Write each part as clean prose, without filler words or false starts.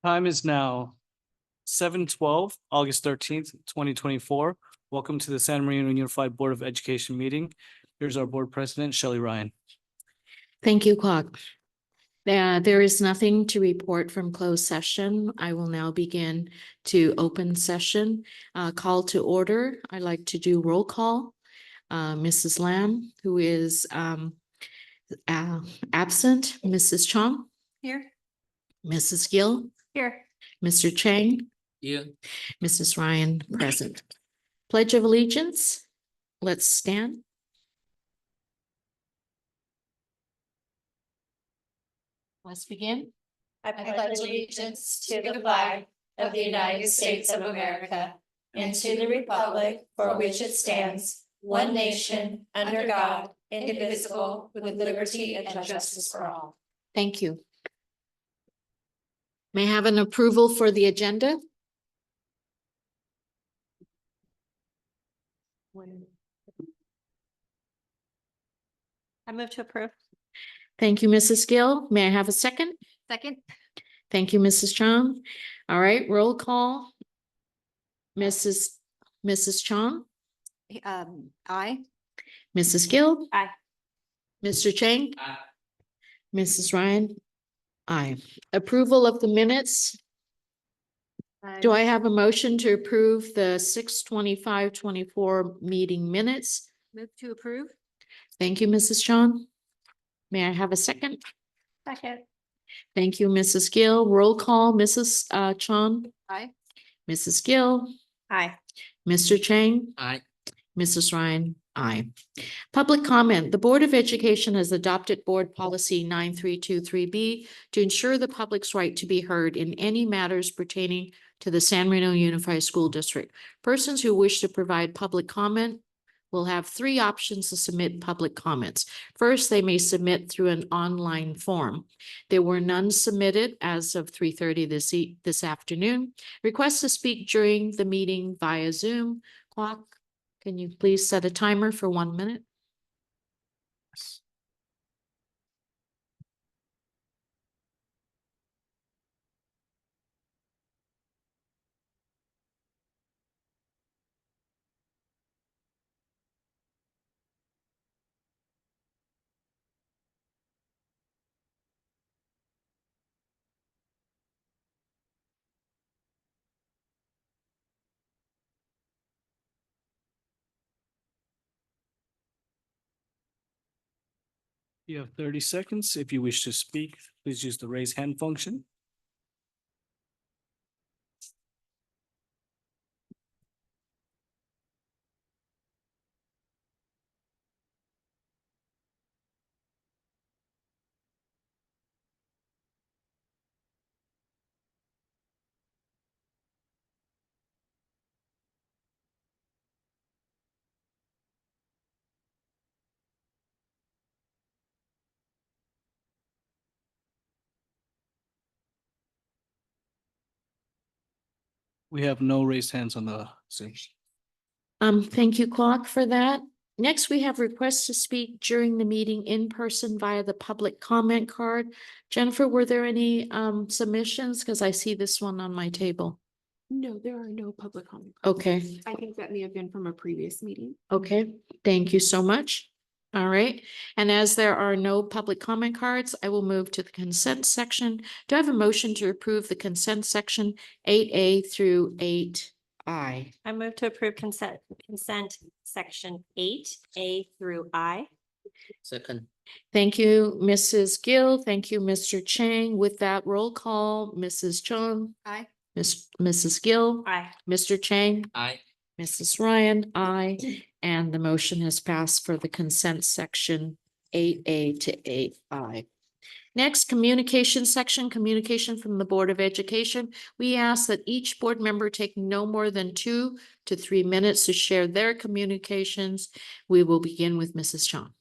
Time is now 7:12, August 13th, 2024. Welcome to the San Marino Unified Board of Education meeting. Here's our board president, Shelley Ryan. Thank you, Clark. There is nothing to report from closed session. I will now begin to open session. Call to order. I'd like to do roll call. Mrs. Lamb, who is absent. Mrs. Chong. Here. Mrs. Gill. Here. Mr. Chang. Yeah. Mrs. Ryan, present. Pledge of Allegiance. Let's stand. Let's begin. I pledge allegiance to the flag of the United States of America and to the republic for which it stands, one nation, under God, indivisible, with liberty and justice for all. Thank you. May I have an approval for the agenda? I move to approve. Thank you, Mrs. Gill. May I have a second? Second. Thank you, Mrs. Chong. All right, roll call. Mrs. Chong, Aye. Mrs. Gill. Aye. Mr. Chang. Aye. Mrs. Ryan. Aye. Approval of the minutes. Do I have a motion to approve the 6/25/24 meeting minutes? Move to approve. Thank you, Mrs. Chong. May I have a second? Second. Thank you, Mrs. Gill. Roll call, Mrs. Chong, Aye. Mrs. Gill, Aye. Mr. Chang, Aye. Mrs. Ryan, aye. Public comment. The Board of Education has adopted Board Policy 9323B to ensure the public's right to be heard in any matters pertaining to the San Marino Unified School District. Persons who wish to provide public comment will have three options to submit public comments. First, they may submit through an online form. There were none submitted as of 3:30 this afternoon. Request to speak during the meeting via Zoom. Clock, can you please set a timer for 1 minute? You have 30 seconds. If you wish to speak, please use the raise hand function. We have no raised hands on the Zoom. Thank you, Clock, for that. Next, we have requests to speak during the meeting in person via the public comment card. Jennifer, were there any submissions? Because I see this one on my table. No, there are no public comments. Okay, I think that may have been from a previous meeting. okay. Thank you so much. All right. And as there are no public comment cards, I will move to the consent section. Do I have a motion to approve the consent section 8A through 8I? I move to approve consent section 8A through I. Second. Thank you, Mrs. Gill. Thank you, Mr. Chang. With that roll call, Mrs. Chong, Aye. Mrs. Gill, Aye. Mr. Chang, Aye. Mrs. Ryan, aye. And the motion has passed for the consent section 8A to 8I. Next, communication section, communication from the Board of Education. We ask that each board member take no more than 2 to 3 minutes to share their communications. We will begin with Mrs. Chong.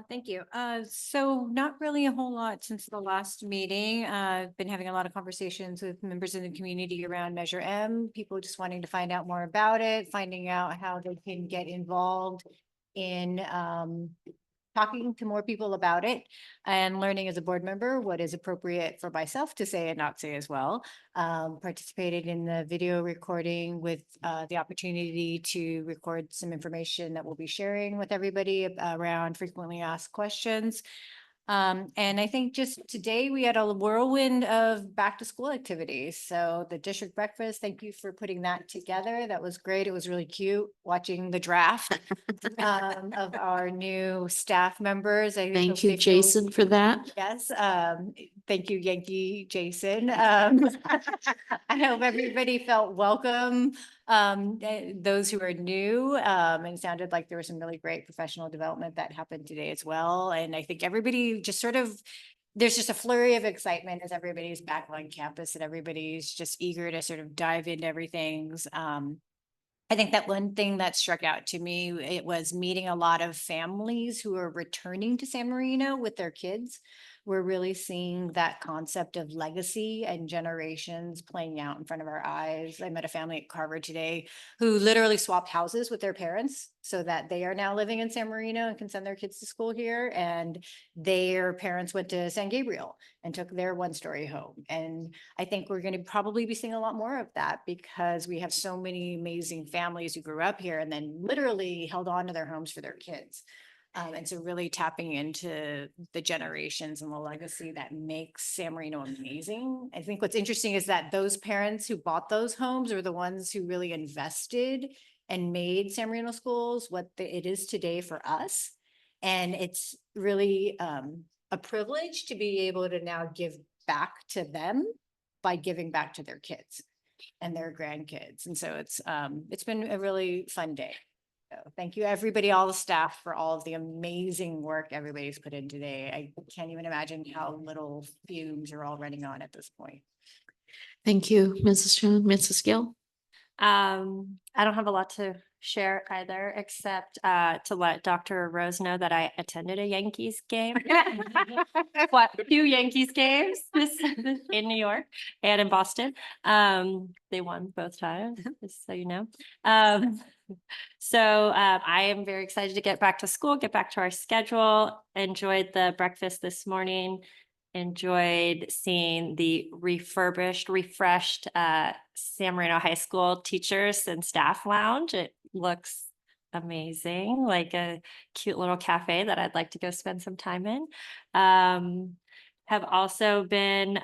Thank you. So not really a whole lot since the last meeting. I've been having a lot of conversations with members in the community around Measure M, people just wanting to find out more about it, finding out how they can get involved in talking to more people about it and learning as a board member what is appropriate for myself to say and not say as well. Participated in the video recording with the opportunity to record some information that we'll be sharing with everybody around frequently asked questions. And I think just today we had a whirlwind of back to school activities. So the district breakfast, thank you for putting that together. That was great. It was really cute watching the draft of our new staff members. I hope Thank you, they feel- Jason, for that. Yes, thank you, Yankee Jason. I hope everybody felt welcome. Those who are new, and it sounded like there was some really great professional development that happened today as well. And I think everybody just sort of, there's just a flurry of excitement as everybody's back on campus and everybody's just eager to sort of dive into everything's. I think that one thing that struck out to me, it was meeting a lot of families who are returning to San Marino with their kids. We're really seeing that concept of legacy and generations playing out in front of our eyes. I met a family at Carver today who literally swapped houses with their parents so that they are now living in San Marino and can send their kids to school here. And their parents went to San Gabriel and took their one-story home. And I think we're going to probably be seeing a lot more of that because we have so many amazing families who grew up here and then literally held on to their homes for their kids. And so really tapping into the generations and the legacy that makes San Marino amazing. I think what's interesting is that those parents who bought those homes are the ones who really invested and made San Marino schools what it is today for us. And it's really a privilege to be able to now give back to them by giving back to their kids and their grandkids. And so it's been a really fun day. So thank you, everybody, all the staff for all of the amazing work everybody's put in today. I can't even imagine how little fumes are all running on at this point. Thank you, Mrs. Jones. Mrs. Gill? I don't have a lot to share either, except to let Dr. Rose know that I attended a Yankees game. What, 2 Yankees games in New York and in Boston. They won both times, just so you know. So I am very excited to get back to school, get back to our schedule. Enjoyed the breakfast this morning. Enjoyed seeing the refreshed San Marino High School teachers and staff lounge. It looks amazing, like a cute little cafe that I'd like to go spend some time in. Have also been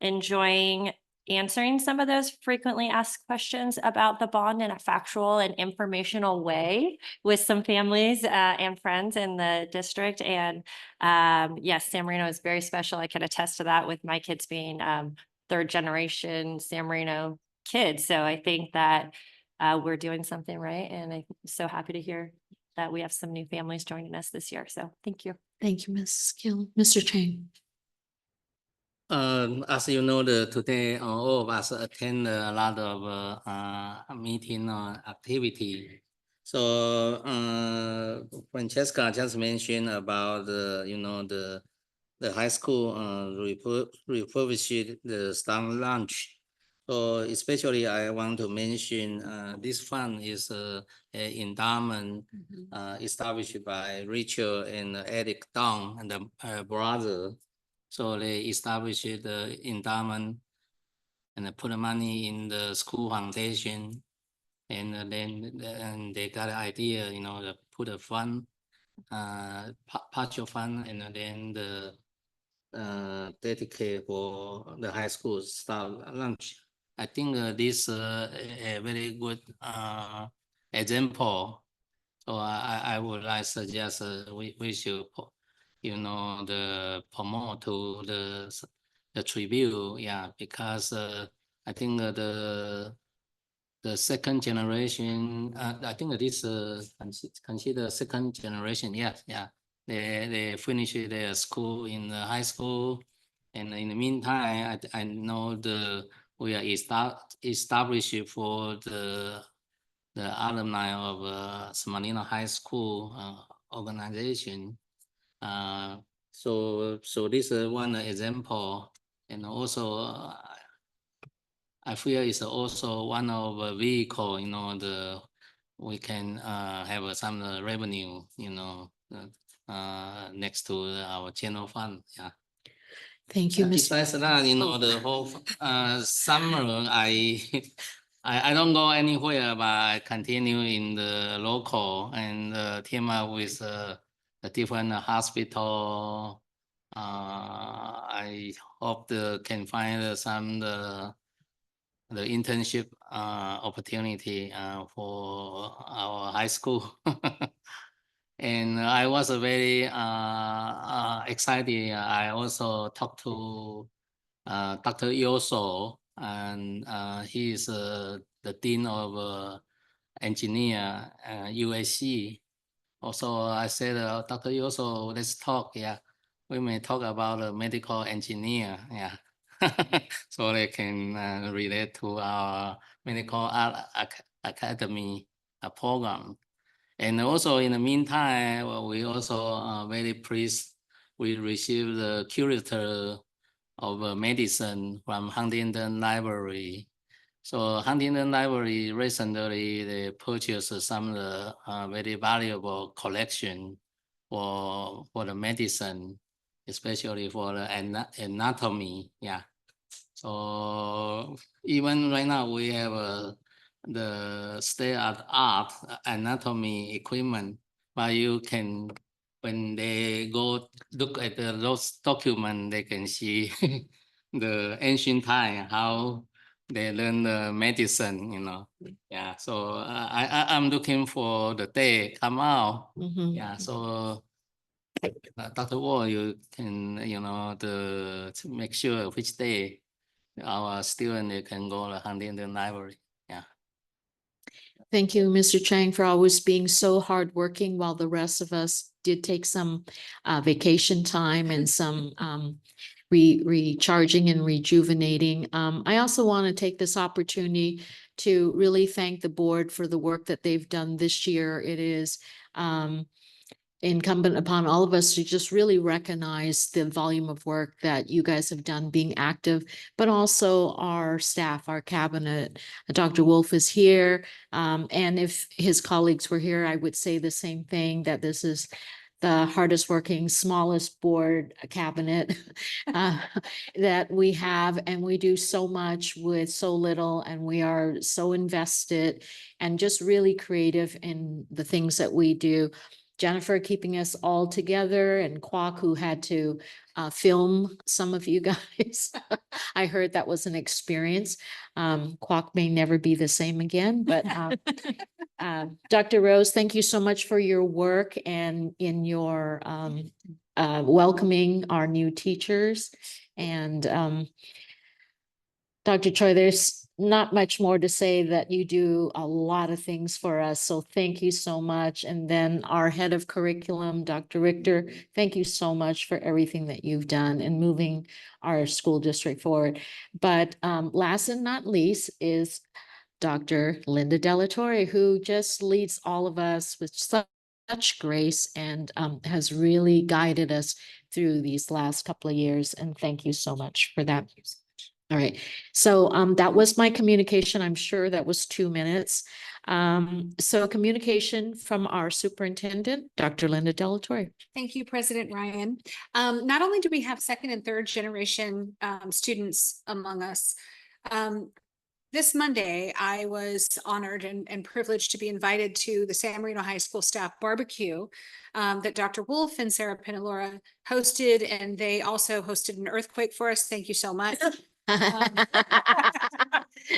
enjoying answering some of those frequently asked questions about the bond in a factual and informational way with some families and friends in the district. And yes, San Marino is very special. I can attest to that with my kids being 3rd generation San Marino kids. So I think that we're doing something right. And I'm so happy to hear that we have some new families joining us this year. So thank you. Thank you, Mrs. Gill. Mr. Chang? As you know, today all of us attend a lot of meeting activity. So Francesca just mentioned about the high school refurbished the staff lunch. So especially I want to mention this fund is an endowment established by Rachel and Eric Dong and the brother. So they established the endowment and put the money in the school foundation, and then they got an idea, to put a fund, partial fund, and then the dedicate for the high school staff lunch. I think this a very good example. So I would like suggest we should the promote to the tribute, because I think the second generation, I think this consider second generation. They finish their school in the high school, and in the meantime, I know we are established for the alumni of San Marino High School organization. So this is one example, and also I feel it's also one of the vehicle, we can have some revenue, next to our general fund, yeah. Thank you, Mr. Besides that, the whole summer, I don't go anywhere, but I continue in the local and team up with the different hospital. I hope can find some the internship opportunity for our high school. And I was very excited. I also talked to Dr. Yoso, and he is the Dean of Engineer, USC. Also, I said, Dr. Yoso, let's talk. Yeah, we may talk about a medical engineer. Yeah, so they can relate to our medical art academy program. And also in the meantime, we also very pleased we received the curator of medicine from Huntington Library. So Huntington Library recently they purchased some of the very valuable collection for the medicine, especially for the anatomy. Yeah. So even right now we have the state-of-the-art anatomy equipment, but you can, when they go look at those documents, they can see the ancient time, how they learn the medicine, Yeah, so I'm looking for the day come out. Mhm. Yeah, so Dr. Wall, you can, to make sure which day our student they can go to Huntington Library. Yeah. Thank you, Mr. Chang, for always being so hardworking while the rest of us did take some vacation time and some recharging and rejuvenating. I also want to take this opportunity to really thank the board for the work that they've done this year. It is incumbent upon all of us to just really recognize the volume of work that you guys have done being active, but also our staff, our cabinet. Dr. Wolf is here. And if his colleagues were here, I would say the same thing, that this is the hardest working, smallest board cabinet that we have. And we do so much with so little, and we are so invested and just really creative in the things that we do. Jennifer keeping us all together, and Kwok, who had to film some of you guys. I heard that was an experience. Kwok may never be the same again, but Dr. Rose, thank you so much for your work and in your welcoming our new teachers. And Dr. Choi, there's not much more to say, that you do a lot of things for us. So thank you so much. And then our head of curriculum, Dr. Richter, thank you so much for everything that you've done in moving our school district forward. But last and not least is Dr. Linda Delatorre, who just leads all of us with such grace and has really guided us through these last couple of years. And thank you so much for that. All right, so that was my communication. I'm sure that was 2 minutes. So communication from our superintendent, Dr. Linda Delatorre. Thank you, President Ryan. Not only do we have second and third generation students among us, this Monday, I was honored and privileged to be invited to the San Marino High School staff barbecue that Dr. Wolf and Sarah Pinalora hosted, and they also hosted an earthquake for us. Thank you so much.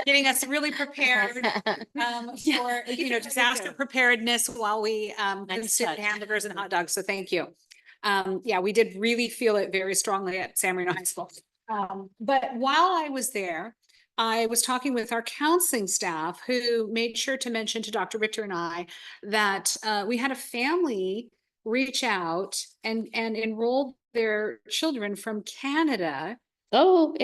Getting us really prepared for disaster preparedness while we consumed hamburgers and hot dogs. So thank you. Yeah, we did really feel it very strongly at San Marino High School. But while I was there, I was talking with our counseling staff, who made sure to mention to Dr. Richter and I that we had a family reach out and enroll their children from Canada. Oh,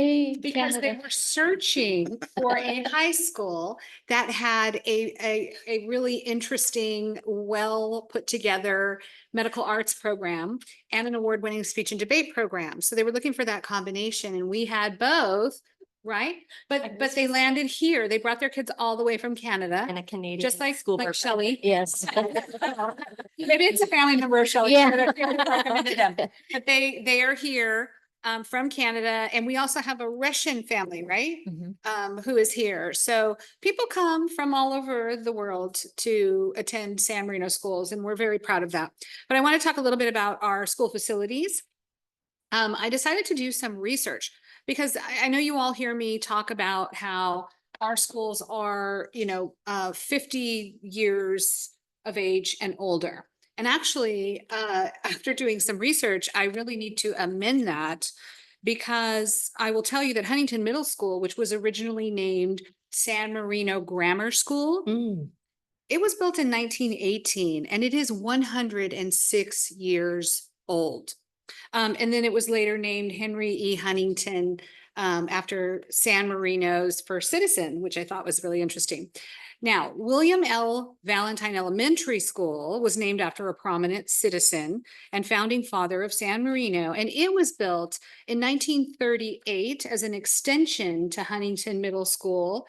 because they were searching for a high school that had a really interesting, well put together medical arts program and an award-winning speech and debate program. So they were looking for that combination, and we had both right? But they landed here. They brought their kids all the way from Canada. And a Canadian. Just like school board Shelley. Yes. Maybe it's a family member of Shelley. Yeah. Recommended them. But they are here from Canada, and we also have a Russian family, right? Who is here. So people come from all over the world to attend San Marino schools, and we're very proud of that. But I want to talk a little bit about our school facilities. I decided to do some research because I know you all hear me talk about how our schools are, 50 years of age and older. And actually, after doing some research, I really need to amend that because I will tell you that Huntington Middle School, which was originally named San Marino Grammar School, it was built in 1918 and it is 106 years old. And then it was later named Henry E. Huntington after San Marino's first citizen, which I thought was really interesting. Now, William L. Valentine Elementary School was named after a prominent citizen and founding father of San Marino, and it was built in 1938 as an extension to Huntington Middle School,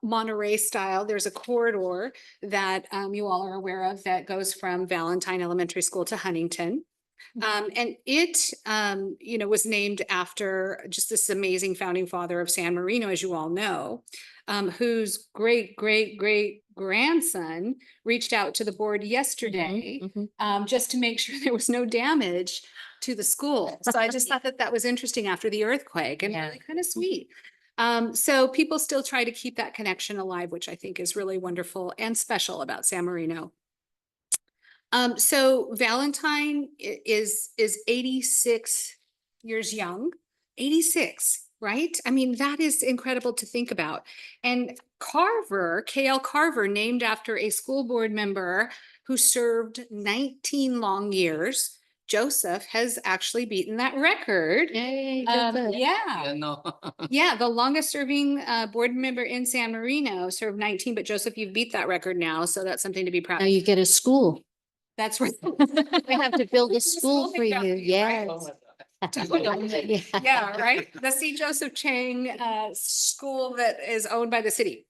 Monterey style. There's a corridor that you all are aware of that goes from Valentine Elementary School to Huntington. And it, was named after just this amazing founding father of San Marino, as you all know, whose great grandson reached out to the board yesterday, just to make sure there was no damage to the school. So I just thought that was interesting after the earthquake and really kind of sweet. So people still try to keep that connection alive, which I think is really wonderful and special about San Marino. So Valentine is 86 years young, 86, right? I mean, that is incredible to think about. And Carver, K.L. Carver, named after a school board member who served 19 long years, Joseph has actually beaten that record. Yay, Yeah. No. Yeah, the longest serving board member in San Marino served 19, but Joseph, you've beat that record now. So that's something to be proud Now of. you get a school. That's right. We have to build a school for thing down you. for you, Yes. Totally. Yeah, right. The C. Joseph Chang school that is owned by the city.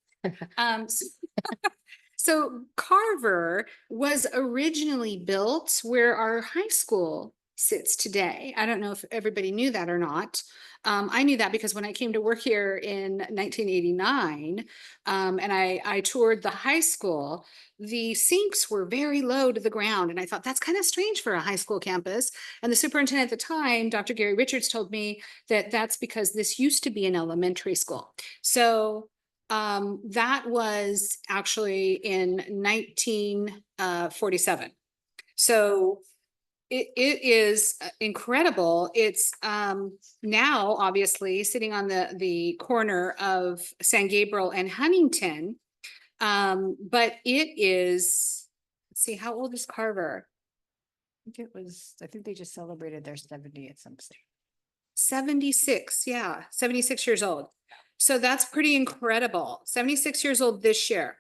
So Carver was originally built where our high school sits today. I don't know if everybody knew that or not. I knew that because when I came to work here in 1989, and I toured the high school, the sinks were very low to the ground. And I thought that's kind of strange for a high school campus. And the superintendent at the time, Dr. Gary Richards, told me that that's because this used to be an elementary school. So that was actually in 1947. So it is incredible. It's now obviously sitting on the corner of San Gabriel and Huntington. But it is, let's see, how old is Carver? I think they just celebrated their 70 at some stage. 76, yeah, 76 years old. So that's pretty incredible. 76 years old this year.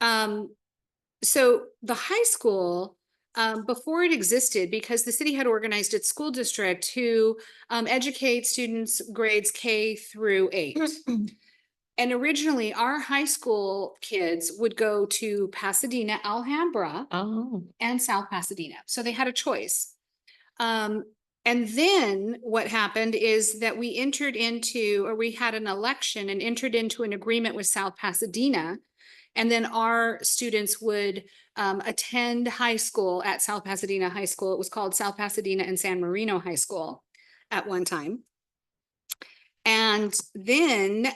So the high school, before it existed, because the city had organized its school district to educate students grades K through 8. And originally our high school kids would go to Pasadena, Alhambra, and South Pasadena. So they had a choice. And then what happened is that we had an election and entered into an agreement with South Pasadena. And then our students would attend high school at South Pasadena High School. It was called South Pasadena and San Marino High School at one time. And then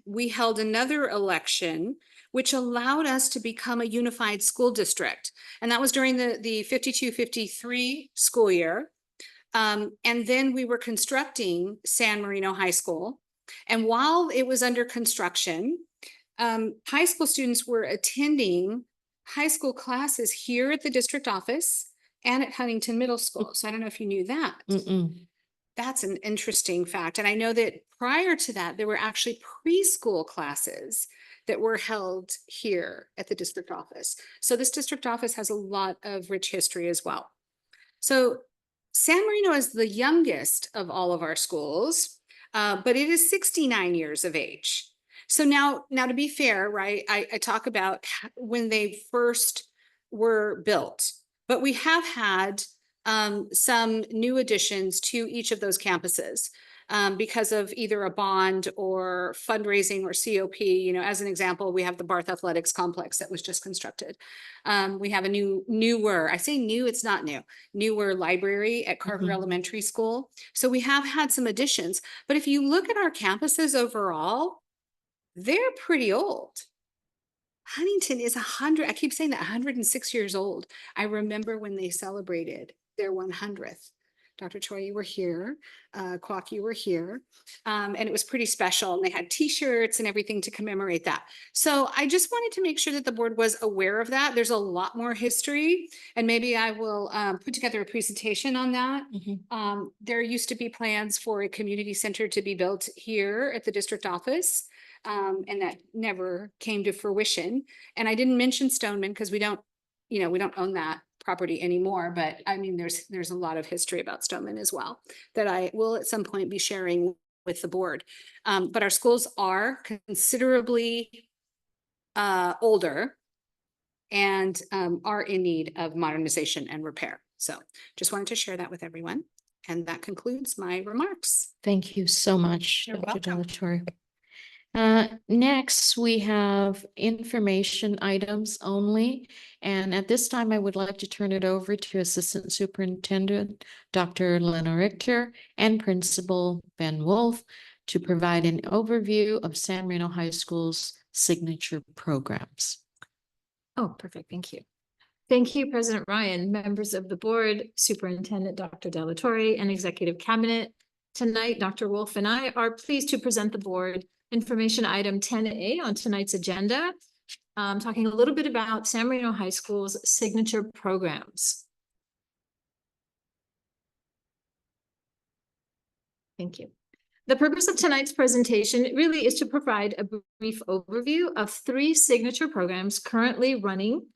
we held another election, which allowed us to become a unified school district. And that was during the 52-53 school year. And then we were constructing San Marino High School. And while it was under construction, high school students were attending high school classes here at the district office and at Huntington Middle School. So I don't know if you knew that. That's an interesting fact. And I know that prior to that, there were actually preschool classes that were held here at the district office. So this district office has a lot of rich history as well. So San Marino is the youngest of all of our schools. but it is 69 years of age. So now to be fair, right, I talk about when they first were built, but we have had some new additions to each of those campuses because of either a bond or fundraising or COP. You know, as an example, we have the Barth Athletics Complex that was just constructed. We have a newer, I say new, it's not new, newer library at Carver Mhm. Elementary School. So we have had some additions, but if you look at our campuses overall, they're pretty old. Huntington is 100, I keep saying that, 106 years old. I remember when they celebrated their 100th. Dr. Choi, you were here, Kwok, you were here, and it was pretty special. And they had t-shirts and everything to commemorate that. So I just wanted to make sure that the board was aware of that. There's a lot more history, and maybe I will put together a presentation on that. Mhm. There used to be plans for a community center to be built here at the district office. And that never came to fruition. And I didn't mention Stoneman because we don't own that property anymore. But I mean, there's a lot of history about Stoneman as well that I will at some point be sharing with the board. But our schools are considerably older and are in need of modernization and repair. So just wanted to share that with everyone. And that concludes my remarks. Thank you so much, You're Dr. welcome. Delatorre. Next, we have information items only. And at this time, I would like to turn it over to Assistant Superintendent, Dr. Lena Richter, and Principal Ben Wolf to provide an overview of San Marino High School's signature programs. Oh, perfect. Thank you. Thank you, President Ryan, members of the board, Superintendent Dr. Delatorre, and Executive Cabinet. Tonight, Dr. Wolf and I are pleased to present the board information item 10A on tonight's agenda, talking a little bit about San Marino High School's signature programs. Thank you. The purpose of tonight's presentation really is to provide a brief overview of 3 signature programs currently running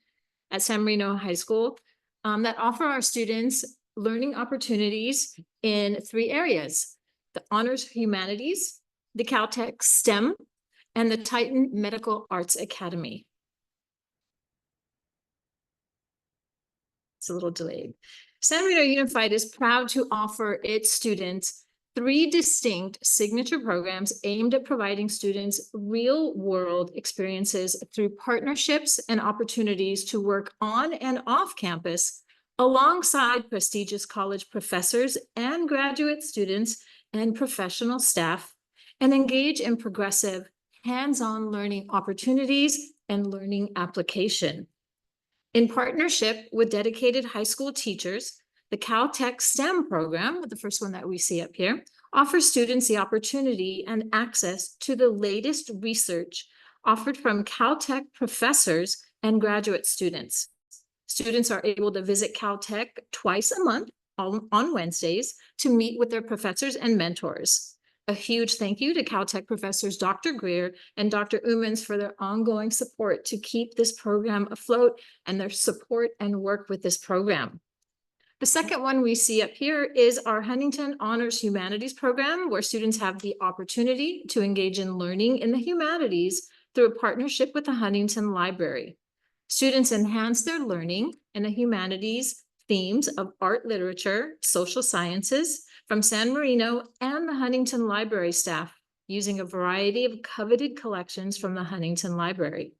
at San Marino High School that offer our students learning opportunities in 3 areas: the Honors Humanities, the Caltech STEM, and the Titan Medical Arts Academy. It's a little delayed. San Marino Unified is proud to offer its students 3 distinct signature programs aimed at providing students real-world experiences through partnerships and opportunities to work on and off campus alongside prestigious college professors and graduate students and professional staff, and engage in progressive hands-on learning opportunities and learning application. In partnership with dedicated high school teachers, the Caltech STEM program, the first one that we see up here, offers students the opportunity and access to the latest research offered from Caltech professors and graduate students. Students are able to visit Caltech twice a month on Wednesdays to meet with their professors and mentors. A huge thank you to Caltech professors Dr. Greer and Dr. Umans for their ongoing support to keep this program afloat and their support and work with this program. The second one we see up here is our Huntington Honors Humanities program, where students have the opportunity to engage in learning in the humanities through a partnership with the Huntington Library. Students enhance their learning in the humanities themes of art, literature, social sciences from San Marino and the Huntington Library staff, using a variety of coveted collections from the Huntington Library.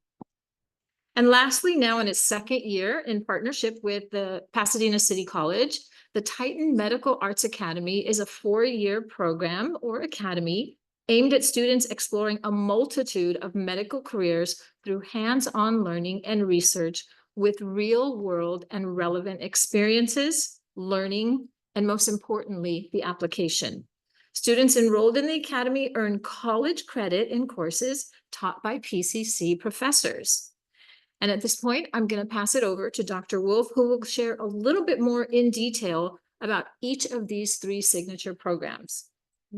And lastly, now in its 2nd year in partnership with the Pasadena City College, the Titan Medical Arts Academy is a 4-year program or academy aimed at students exploring a multitude of medical careers through hands-on learning and research with real-world and relevant experiences, learning, and most importantly, the application. Students enrolled in the academy earn college credit in courses taught by PCC professors. And at this point, I'm going to pass it over to Dr. Wolf, who will share a little bit more in detail about each of these 3 signature programs.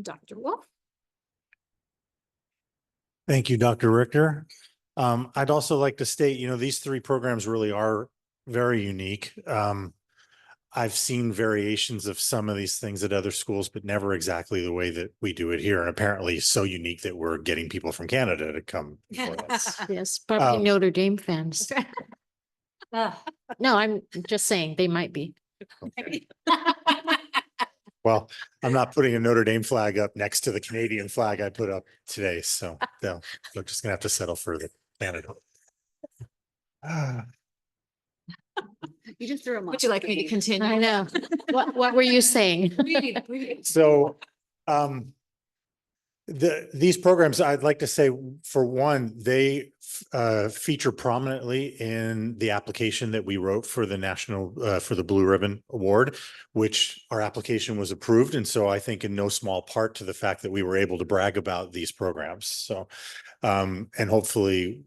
Dr. Wolf. Thank you, Dr. Richter. I'd also like to state, these 3 programs really are very unique. I've seen variations of some of these things at other schools, but never exactly the way that we do it here. And apparently so unique that we're getting people from Canada to come for us. Yes, probably Um, Notre Dame fans. Ah, No, I'm just saying they might be. Well, I'm not putting a Notre Dame flag up next to the Canadian flag I put up today, so they're just gonna have to settle for the Canada. Ah, You just threw them off. Would you like me to continue? I know. What were you saying? So, these programs, I'd like to say, for one, they feature prominently in the application that we wrote for the for the Blue Ribbon Award, which our application was approved. And so I think in no small part to the fact that we were able to brag about these programs. So, and hopefully,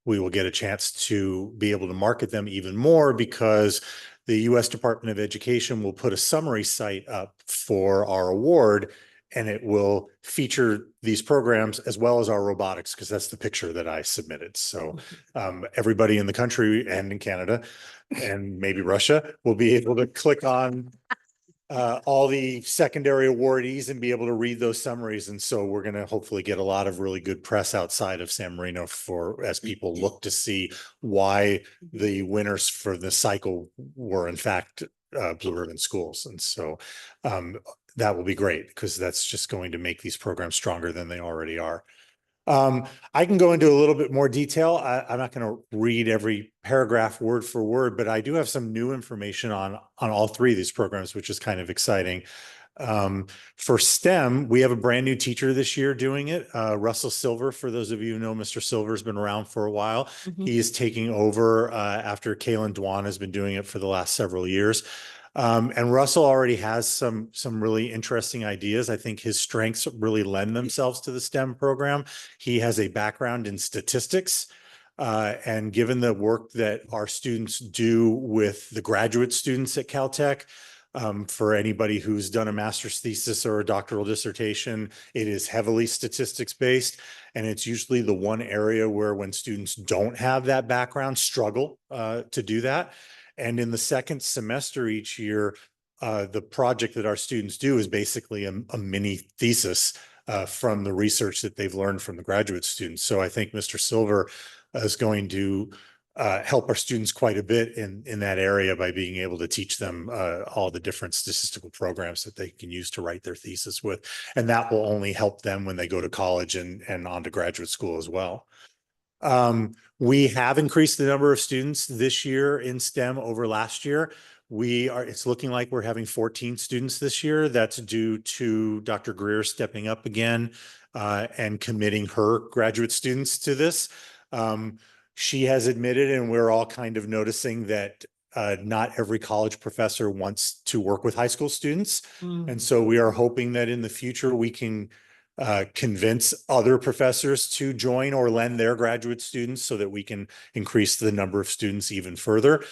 we will get a chance to be able to market them even more, because the U.S. Department of Education will put a summary site up for our award, and it will feature these programs as well as our robotics, because that's the picture that I submitted. So everybody in the country and in Canada and maybe Russia will be able to click on all the secondary awardees and be able to read those summaries. And so we're going to hopefully get a lot of really good press outside of San Marino as people look to see why the winners for the cycle were in fact Blue Ribbon schools. And so that will be great, because that's just going to make these programs stronger than they already are. I can go into a little bit more detail. I'm not going to read every paragraph word for word, but I do have some new information on all three of these programs, which is kind of exciting. For STEM, we have a brand new teacher this year doing it. Russell Silver, for those of you who know, Mr. Silver has been around for a while. He is taking over after Kaylin Dwan has been doing it for the last several years. And Russell already has some really interesting ideas. I think his strengths really lend themselves to the STEM program. He has a background in statistics. And given the work that our students do with the graduate students at Caltech, for anybody who's done a master's thesis or a doctoral dissertation, it is heavily statistics based. And it's usually the one area where, when students don't have that background, struggle to do that. And in the second semester each year, the project that our students do is basically a mini thesis from the research that they've learned from the graduate students. So I think Mr. Silver is going to help our students quite a bit in that area by being able to teach them all the different statistical programs that they can use to write their thesis with. And that will only help them when they go to college and on to graduate school as well. We have increased the number of students this year in STEM over last year. It's looking like we're having 14 students this year. That's due to Dr. Greer stepping up again and committing her graduate students to this. She has admitted, and we're all kind of noticing, that not every college professor wants to work with high school students. And so we are hoping that in the future we can convince other professors to join or lend their graduate students so that we can increase the number of students even further.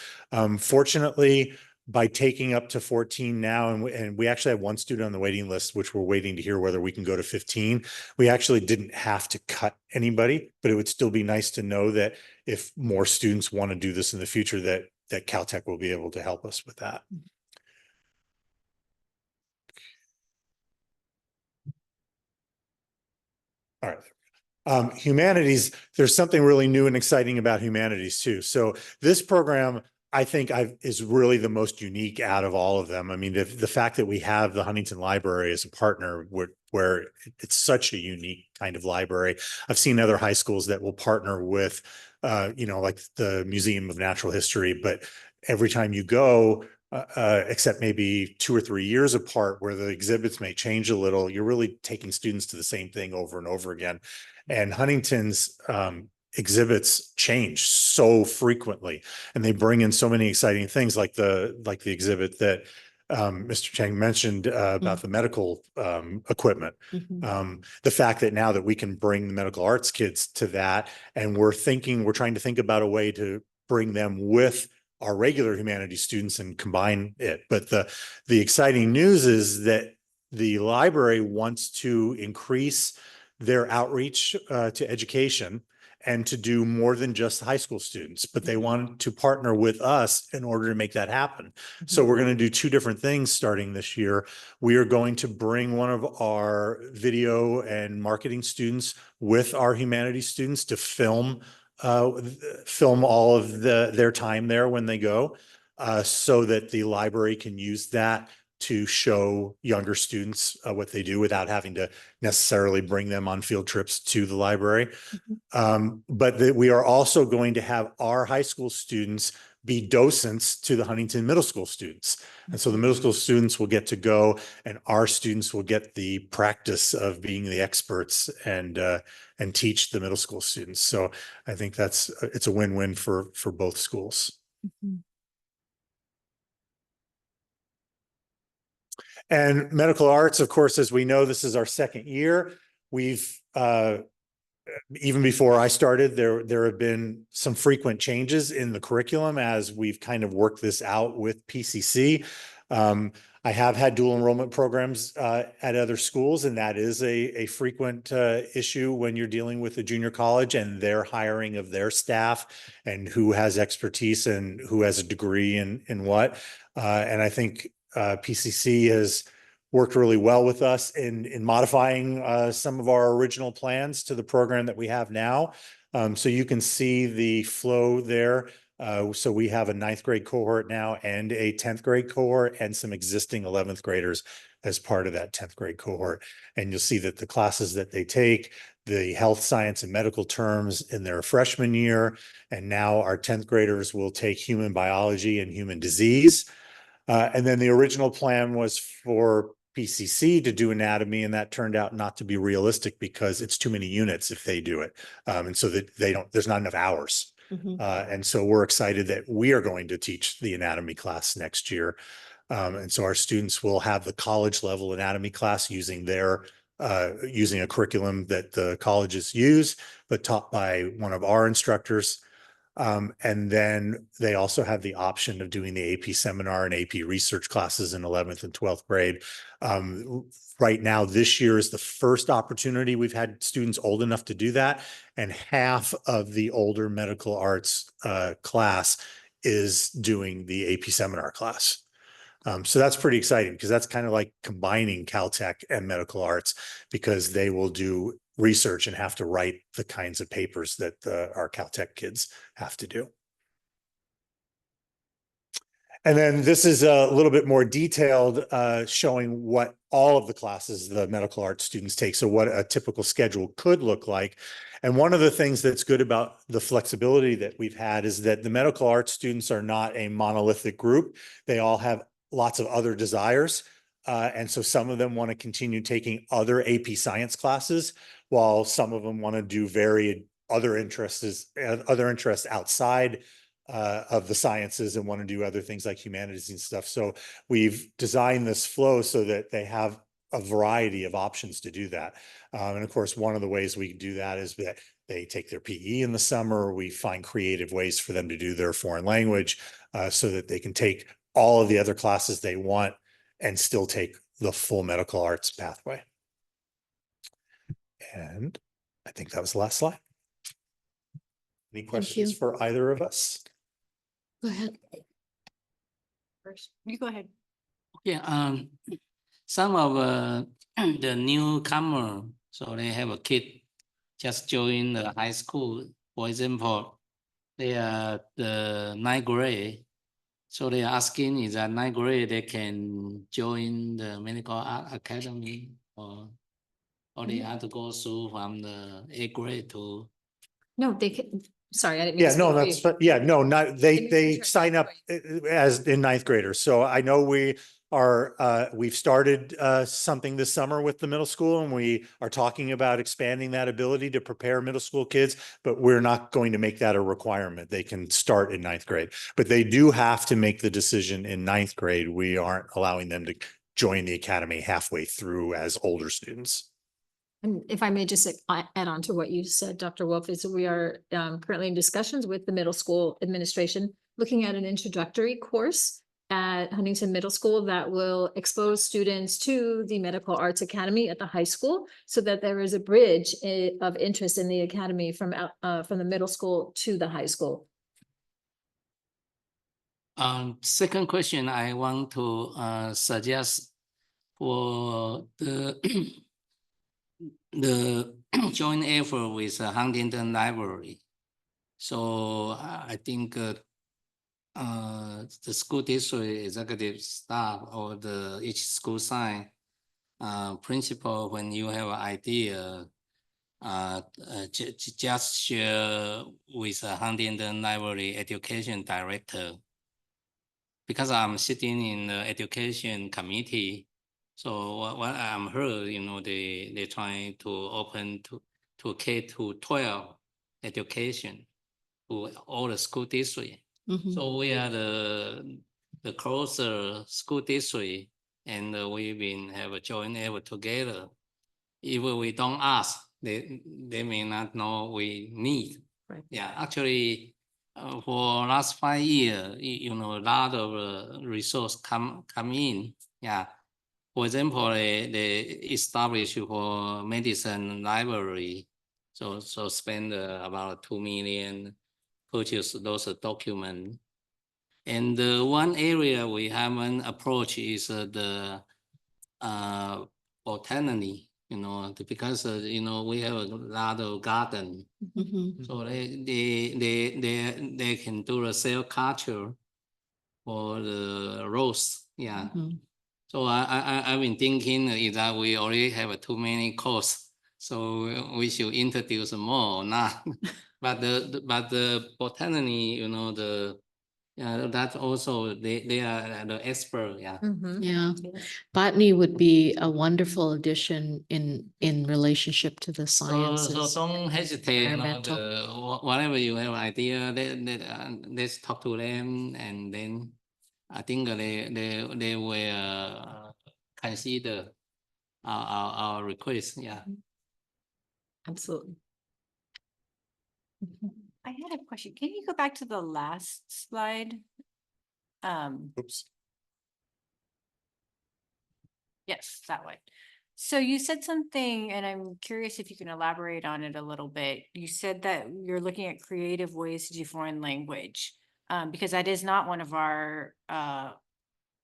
Fortunately, by taking up to 14 now, and we actually have one student on the waiting list, which we're waiting to hear whether we can go to 15. We actually didn't have to cut anybody, but it would still be nice to know that if more students want to do this in the future, that Caltech will be able to help us with that. All right. Humanities, there's something really new and exciting about humanities too. So this program, I think, is really the most unique out of all of them. I mean, the fact that we have the Huntington Library as a partner, where it's such a unique kind of library. I've seen other high schools that will partner with, like the Museum of Natural History, but every time you go, except maybe 2 or 3 years apart, where the exhibits may change a little, you're really taking students to the same thing over and over again. And Huntington's exhibits change so frequently, and they bring in so many exciting things, like the exhibit that Mr. Chang mentioned about the medical equipment. The fact that now that we can bring the medical arts kids to that, and we're trying to think about a way to bring them with our regular humanities students and combine it. But the exciting news is that the library wants to increase their outreach to education, and to do more than just high school students, but they want to partner with us in order to make that happen. So we're going to do two different things starting this year. We are going to bring one of our video and marketing students with our humanities students to film all of their time there when they go, so that the library can use that to show younger students what they do without having to necessarily bring them on field trips to the library. But we are also going to have our high school students be docents to the Huntington Middle School students. And so the middle school students will get to go, and our students will get the practice of being the experts and teach the middle school students. So I think it's a win-win for both schools. And medical arts, of course, as we know, this is our second year. We've even before I started, there have been some frequent changes in the curriculum as we've kind of worked this out with PCC. I have had dual enrollment programs at other schools, and that is a frequent issue when you're dealing with a junior college and their hiring of their staff and who has expertise and who has a degree in what. And I think PCC has worked really well with us in modifying some of our original plans to the program that we have now. So you can see the flow there. So we have a 9th grade cohort now and a 10th grade cohort and some existing 11th graders as part of that 10th grade cohort. And you'll see that the classes that they take, the health science and medical terms in their freshman year, and now our 10th graders will take human biology and human disease. And then the original plan was for PCC to do anatomy, and that turned out not to be realistic because it's too many units if they do it. And so that there's not enough hours. And so we're excited that we are going to teach the anatomy class next year. And so our students will have the college level anatomy class using a curriculum that the colleges use, but taught by one of our instructors. And then they also have the option of doing the AP seminar and AP research classes in 11th and 12th grade. Right now, this year is the first opportunity we've had students old enough to do that. And half of the older medical arts class is doing the AP seminar class. So that's pretty exciting because that's kind of like combining Caltech and medical arts, because they will do research and have to write the kinds of papers that our Caltech kids have to do. And then this is a little bit more detailed, showing what all of the classes the medical arts students take. So what a typical schedule could look like. And one of the things that's good about the flexibility that we've had is that the medical arts students are not a monolithic group. They all have lots of other desires. And so some of them want to continue taking other AP science classes, while some of them want to do varied other interests outside of the sciences and want to do other things like humanities and stuff. So we've designed this flow so that they have a variety of options to do that. And of course, one of the ways we do that is that they take their PE in the summer. We find creative ways for them to do their foreign language so that they can take all of the other classes they want and still take the full medical arts pathway. And I think that was the last slide. Any questions for either of us? Go ahead. First, you go ahead. Okay, some of the newcomer, so they have a kid just joined the high school. For example, they are the 9th grade. So they are asking, is that 9th grade they can join the medical art academy, or they have to go through from the 8th grade to? No, they can, sorry, I didn't mean Yeah, to no, speak for that's, you. no, not, they They sign up as in 9th graders. So I know we've started something this summer with the middle school, and we are talking about expanding that ability to prepare middle school kids, but we're not going to make that a requirement. They can start in 9th grade, but they do have to make the decision in 9th grade. We aren't allowing them to join the academy halfway through as older students. And if I may just add on to what you said, Dr. Wolf, is we are currently in discussions with the middle school administration, looking at an introductory course at Huntington Middle School that will expose students to the Medical Arts Academy at the high school so that there is a bridge of interest in the academy from the middle school to the high school. Second question, I want to suggest for the joint effort with Huntington Library. So I think the school district executive staff or each school site principal, when you have an idea, just share with Huntington Library education director. Because I'm sitting in the education committee, so what I'm heard, they trying to open to K-12 education to all the school district. So we are the closer school district, and we've been have a joint effort together. If we don't ask, they may not know we need. Right. Yeah, actually, for last 5 years, a lot of resource come in. Yeah, for example, they established for medicine library, so spend about 2 million, purchase those documents. And one area we haven't approached is the botany, because we have a lot of garden. So they can do a cell culture for the rose. Yeah. So I've been thinking is that we already have too many courses, so we should introduce more now. But the botany, that also they are the expert. Yeah. Yeah, botany would be a wonderful addition in relationship to the So sciences. don't hesitate. environmental. Whatever you have idea, let's talk to them, and then I think they will consider our request. Yeah. Absolutely. I had a question. Can you go back to the last slide? Oops. Yes, that way. So you said something, and I'm curious if you can elaborate on it a little bit. You said that you're looking at creative ways to do foreign language, because that is not one of our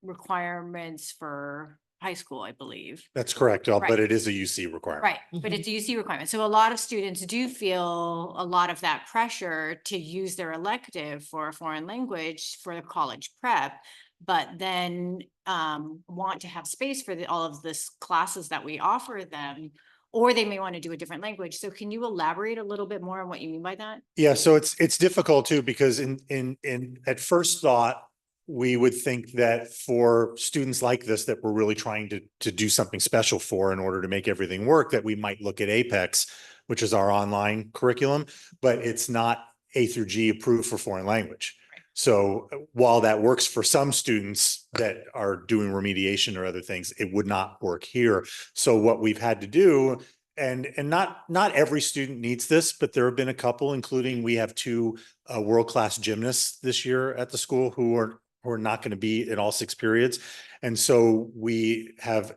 requirements for high school, I believe. That's correct, Right. but it is a UC requirement. Right, but it's a UC requirement. So a lot of students do feel a lot of that pressure to use their elective for a foreign language for the college prep, but then want to have space for all of this classes that we offer them, or they may want to do a different language. So can you elaborate a little bit more on what you mean by that? Yeah, so it's difficult too, because in at first thought, we would think that for students like this, that we're really trying to do something special for in order to make everything work, that we might look at Apex, which is our online curriculum, but it's not A through G approved for foreign language. So while that works for some students that are doing remediation or other things, it would not work here. So what we've had to do, and not every student needs this, but there have been a couple, including we have 2 world-class gymnasts this year at the school who are not going to be in all 6 periods. And so we have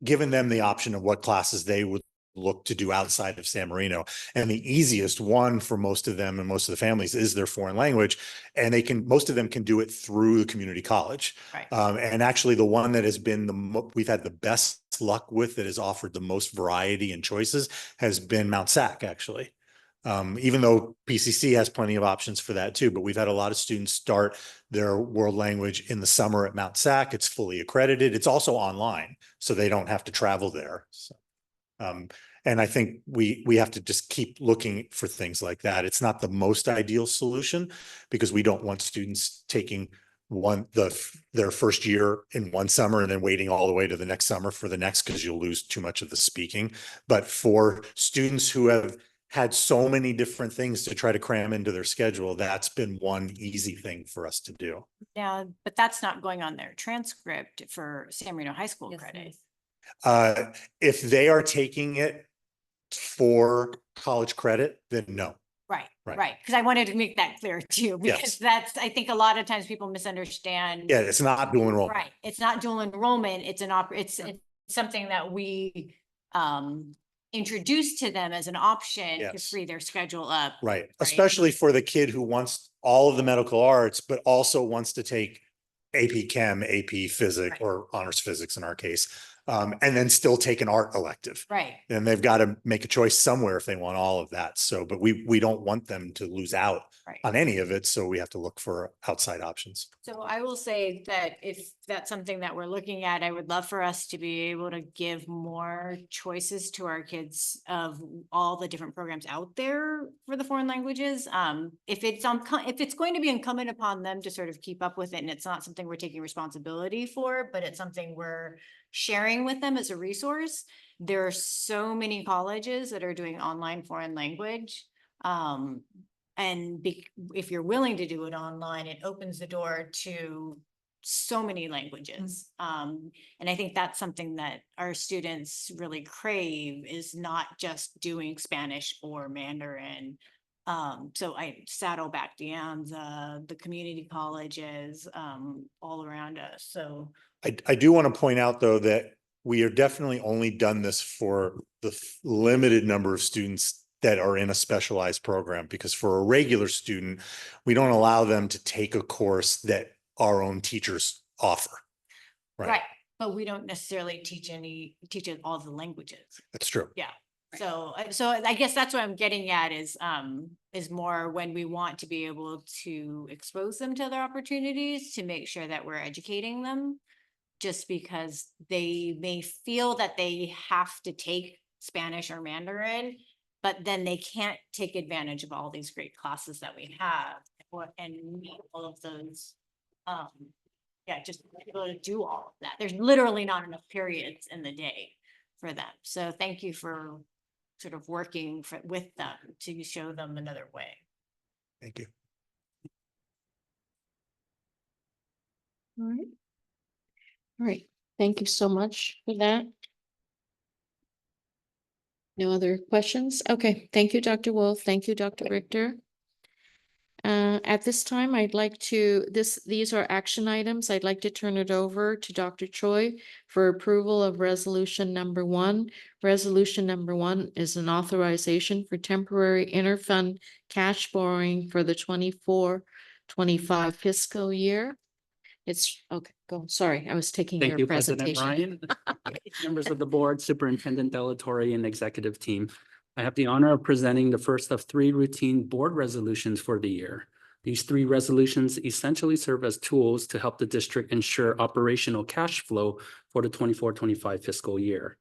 given them the option of what classes they would look to do outside of San Marino. And the easiest one for most of them and most of the families is their foreign language. And most of them can do it through the community college. Right. And actually the one that has been we've had the best luck with, that has offered the most variety and choices, has been Mount Sac, actually. Even though PCC has plenty of options for that too, but we've had a lot of students start their world language in the summer at Mount Sac. It's fully accredited. It's also online, so they don't have to travel there. So, and I think we have to just keep looking for things like that. It's not the most ideal solution, because we don't want students taking their first year in one summer and then waiting all the way to the next summer for the next, because you'll lose too much of the speaking. But for students who have had so many different things to try to cram into their schedule, that's been one easy thing for us to do. Now, but that's not going on their transcript for San Marino High School credit. If they are taking it for college credit, then no. Right. Right. Because I wanted to make that clear too, Yes. because that's, I think a lot of times people misunderstand. Yeah, it's not dual enrollment. Right, it's not dual enrollment, it's it's something that we introduce to them as an option to Yes. free their schedule up. Right, especially for the kid who wants all of the medical arts, but also wants to take AP Chem, AP Physics, Right. or honors physics in our case, and then still take an art elective. Right, And they've got to make a choice somewhere if they want all of that. So, but we don't want them to lose out right. on any of it. So we have to look for outside options. So I will say that if that's something that we're looking at, I would love for us to be able to give more choices to our kids of all the different programs out there for the foreign languages. If it's going to be incumbent upon them to sort of keep up with it, and it's not something we're taking responsibility for, but it's something we're sharing with them as a resource. There are so many colleges that are doing online foreign language. If you're willing to do it online, it opens the door to so many languages. And I think that's something that our students really crave, is not just doing Spanish or Mandarin. So I saddle back the community colleges all around us. So I do want to point out, though, that we are definitely only done this for the limited number of students that are in a specialized program, because for a regular student, we don't allow them to take a course that our own teachers offer. right, but we don't necessarily teach all the languages. That's true. Yeah. So I guess that's what I'm getting at is more when we want to be able to expose them to other opportunities, to make sure that we're educating them, just because they may feel that they have to take Spanish or Mandarin, but then they can't take advantage of all these great classes that we have and meet all of those. Just be able to do all of that. There's literally not enough periods in the day for them. So thank you for sort of working with them to show them another way. Thank you. All right. All right, thank you so much for that. No other questions? Okay, thank you, Dr. Wolf. Thank you, Dr. Richter. At this time, I'd like to, these are action items. I'd like to turn it over to Dr. Choi for approval of resolution number 1. Resolution number 1 is an authorization for temporary interfund cash borrowing for the 24-25 fiscal year. It's, okay, go, sorry, I was taking Thank your you, President presentation. Ryan. Members of the board, Superintendent Delatorre, and executive team. I have the honor of presenting the first of 3 routine board resolutions for the year. These 3 resolutions essentially serve as tools to help the district ensure operational cash flow for the 24-25 fiscal year.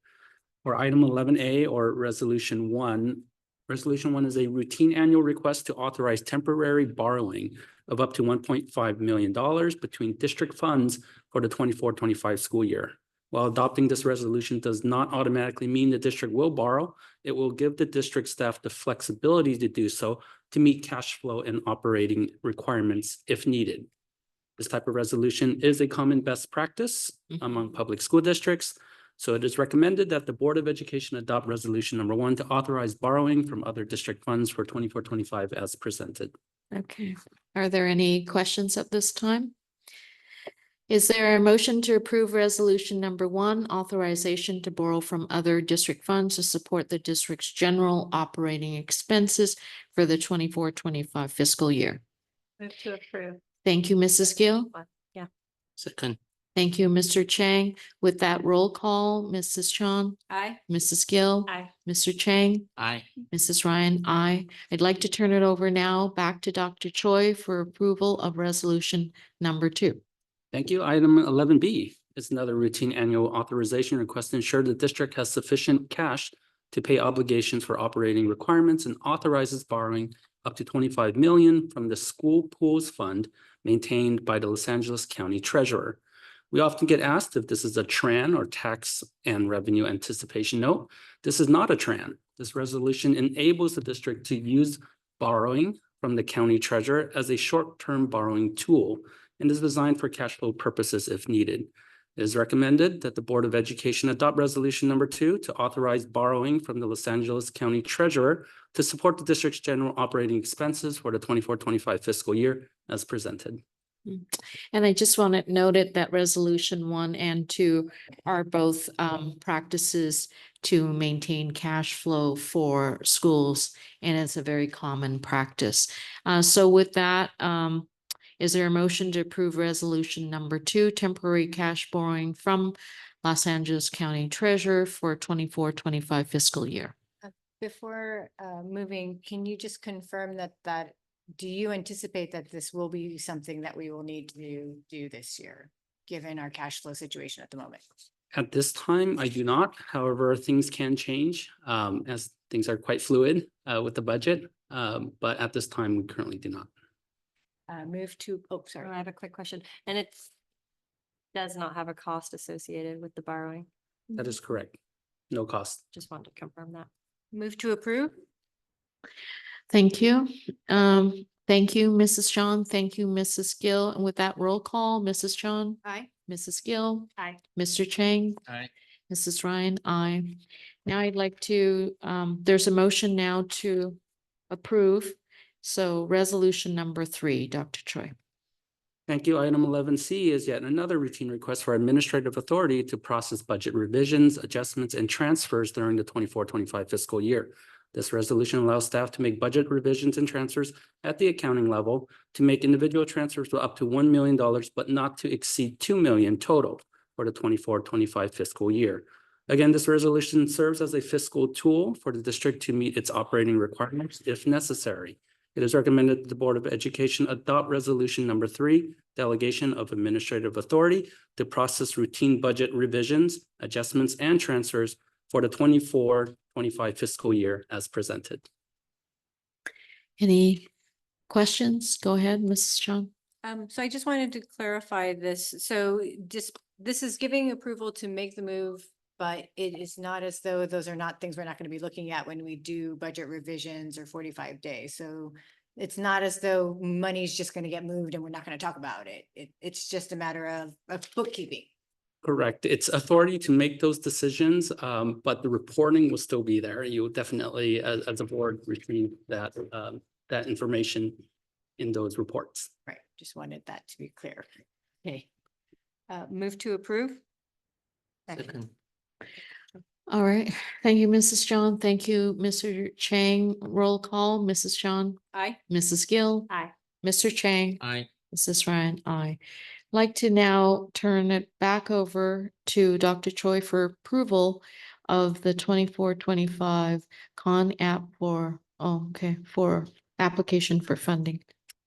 For item 11A, or Resolution 1, Resolution 1 is a routine annual request to authorize temporary borrowing of up to $1.5 million between district funds for the 24-25 school year. While adopting this resolution does not automatically mean the district will borrow, it will give the district staff the flexibility to do so to meet cash flow and operating requirements if needed. This type of resolution is a common best practice among public school districts. So it is recommended that the Board of Education adopt resolution number 1 to authorize borrowing from other district funds for 24-25 as presented. Okay, are there any questions at this time? Is there a motion to approve resolution number 1, authorization to borrow from other district funds to support the district's general operating expenses for the 24-25 fiscal year? Move to approve. Thank you, Mrs. Gill. Yeah. Second. Thank you, Mr. Chang. With that roll call, Mrs. Chong, Aye. Mrs. Gill, Aye. Mr. Chang, Aye. Mrs. Ryan, aye. I'd like to turn it over now back to Dr. Choi for approval of resolution number 2. Thank you. Item 11B is another routine annual authorization request to ensure the district has sufficient cash to pay obligations for operating requirements and authorizes borrowing up to $25 million from the school pools fund maintained by the Los Angeles County Treasurer. We often get asked if this is a TRAN or tax and revenue anticipation note. This is not a TRAN. This resolution enables the district to use borrowing from the county treasurer as a short-term borrowing tool and is designed for cash flow purposes if needed. It is recommended that the Board of Education adopt resolution number 2 to authorize borrowing from the Los Angeles County Treasurer to support the district's general operating expenses for the 24-25 fiscal year as presented. And I just want to note it that resolution 1 and 2 are both practices to maintain cash flow for schools, and it's a very common practice. So with that, is there a motion to approve resolution number 2, temporary cash borrowing from Los Angeles County Treasurer for 24-25 fiscal year? Before moving, can you just confirm that do you anticipate that this will be something that we will need to do this year, given our cash flow situation at the moment? At this time, I do not. However, things can change as things are quite fluid with the budget. But at this time, we currently do not. Move to, oh, sorry. I have a quick question, and it does not have a cost associated with the borrowing. That is correct. No cost. Just wanted to confirm that. Move to approve? Thank you. Thank you, Mrs. Sean. Thank you, Mrs. Gill. And with that roll call, Mrs. Sean, Aye. Mrs. Gill, Aye. Mr. Chang, Aye. Mrs. Ryan, aye. Now I'd like to, there's a motion now to approve. So resolution number 3, Dr. Choi. Thank you. Item 11C is yet another routine request for administrative authority to process budget revisions, adjustments, and transfers during the 24-25 fiscal year. This resolution allows staff to make budget revisions and transfers at the accounting level to make individual transfers to up to $1 million, but not to exceed $2 million total for the 24-25 fiscal year. Again, this resolution serves as a fiscal tool for the district to meet its operating requirements if necessary. It is recommended that the Board of Education adopt resolution number 3, delegation of administrative authority to process routine budget revisions, adjustments, and transfers for the 24-25 fiscal year as presented. Any questions? Go ahead, Mrs. Sean. So I just wanted to clarify this. So this is giving approval to make the move, but it is not as though those are not things we're not going to be looking at when we do budget revisions or 45 days. So it's not as though money's just going to get moved and we're not going to talk about it. It's just a matter of bookkeeping. Correct. It's authority to make those decisions, but the reporting will still be there. You will definitely, as a board, retrieve that that information in those reports. Right. Just wanted that to be clear. Okay. Move to approve? Second. All right. Thank you, Mrs. John. Thank you, Mr. Chang. Roll call, Mrs. John, Aye. Mrs. Gill, Aye. Mr. Chang, Aye. Mrs. Ryan, aye. Like to now turn it back over to Dr. Choi for approval of the 24-25 Con App for application for funding.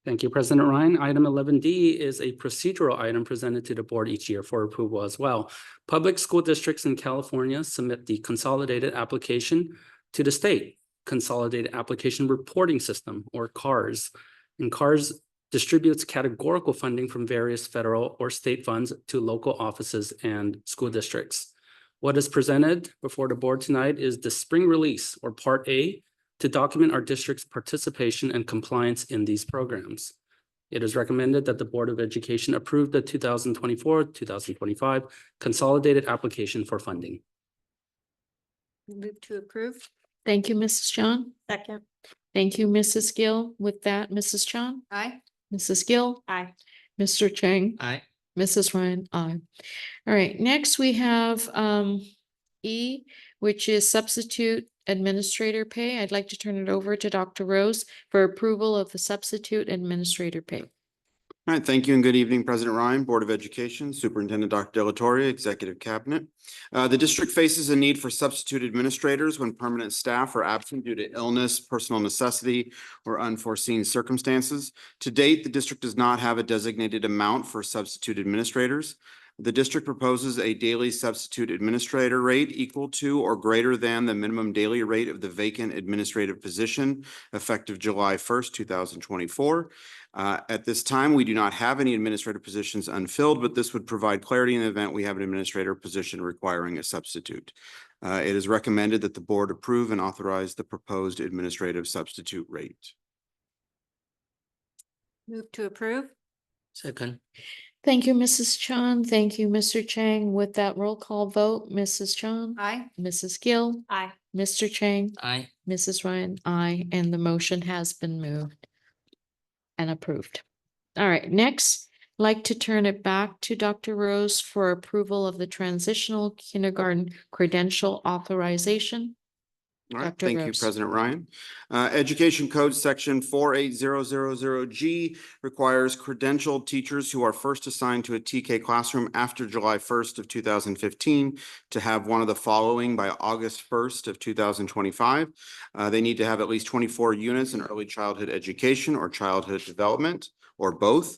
Thank you, President Ryan. Item 11D is a procedural item presented to the board each year for approval as well. Public school districts in California submit the consolidated application to the state Consolidated Application Reporting System, or CARS. And CARS distributes categorical funding from various federal or state funds to local offices and school districts. What is presented before the board tonight is the spring release, or Part A, to document our district's participation and compliance in these programs. It is recommended that the Board of Education approve the 2024-2025 consolidated application for funding. Move to approve? Thank you, Mrs. John. Second. Thank you, Mrs. Gill. With that, Mrs. John, Aye. Mrs. Gill, Aye. Mr. Chang, Aye. Mrs. Ryan, aye. All right, next we have E, which is substitute administrator pay. I'd like to turn it over to Dr. Rose for approval of the substitute administrator pay. All right, thank you and good evening, President Ryan, Board of Education, Superintendent Dr. Delatoria, Executive Cabinet. The district faces a need for substitute administrators when permanent staff are absent due to illness, personal necessity, or unforeseen circumstances. To date, the district does not have a designated amount for substitute administrators. The district proposes a daily substitute administrator rate equal to or greater than the minimum daily rate of the vacant administrative position effective July 1st, 2024. At this time, we do not have any administrative positions unfilled, but this would provide clarity in the event we have an administrator position requiring a substitute. It is recommended that the board approve and authorize the proposed administrative substitute rate. Move to approve? Second. Thank you, Mrs. Chan. Thank you, Mr. Chang. With that roll call vote, Mrs. Chan, Aye. Mrs. Gill, Aye. Mr. Chang, Aye. Mrs. Ryan, aye, and the motion has been moved and approved. All right, next, like to turn it back to Dr. Rose for approval of the transitional kindergarten credential authorization. All right, Dr. thank you, Rose. President Ryan. Education Code Section 48000G requires credentialed teachers who are first assigned to a TK classroom after July 1st of 2015 to have one of the following by August 1st of 2025. They need to have at least 24 units in early childhood education or childhood development, or both.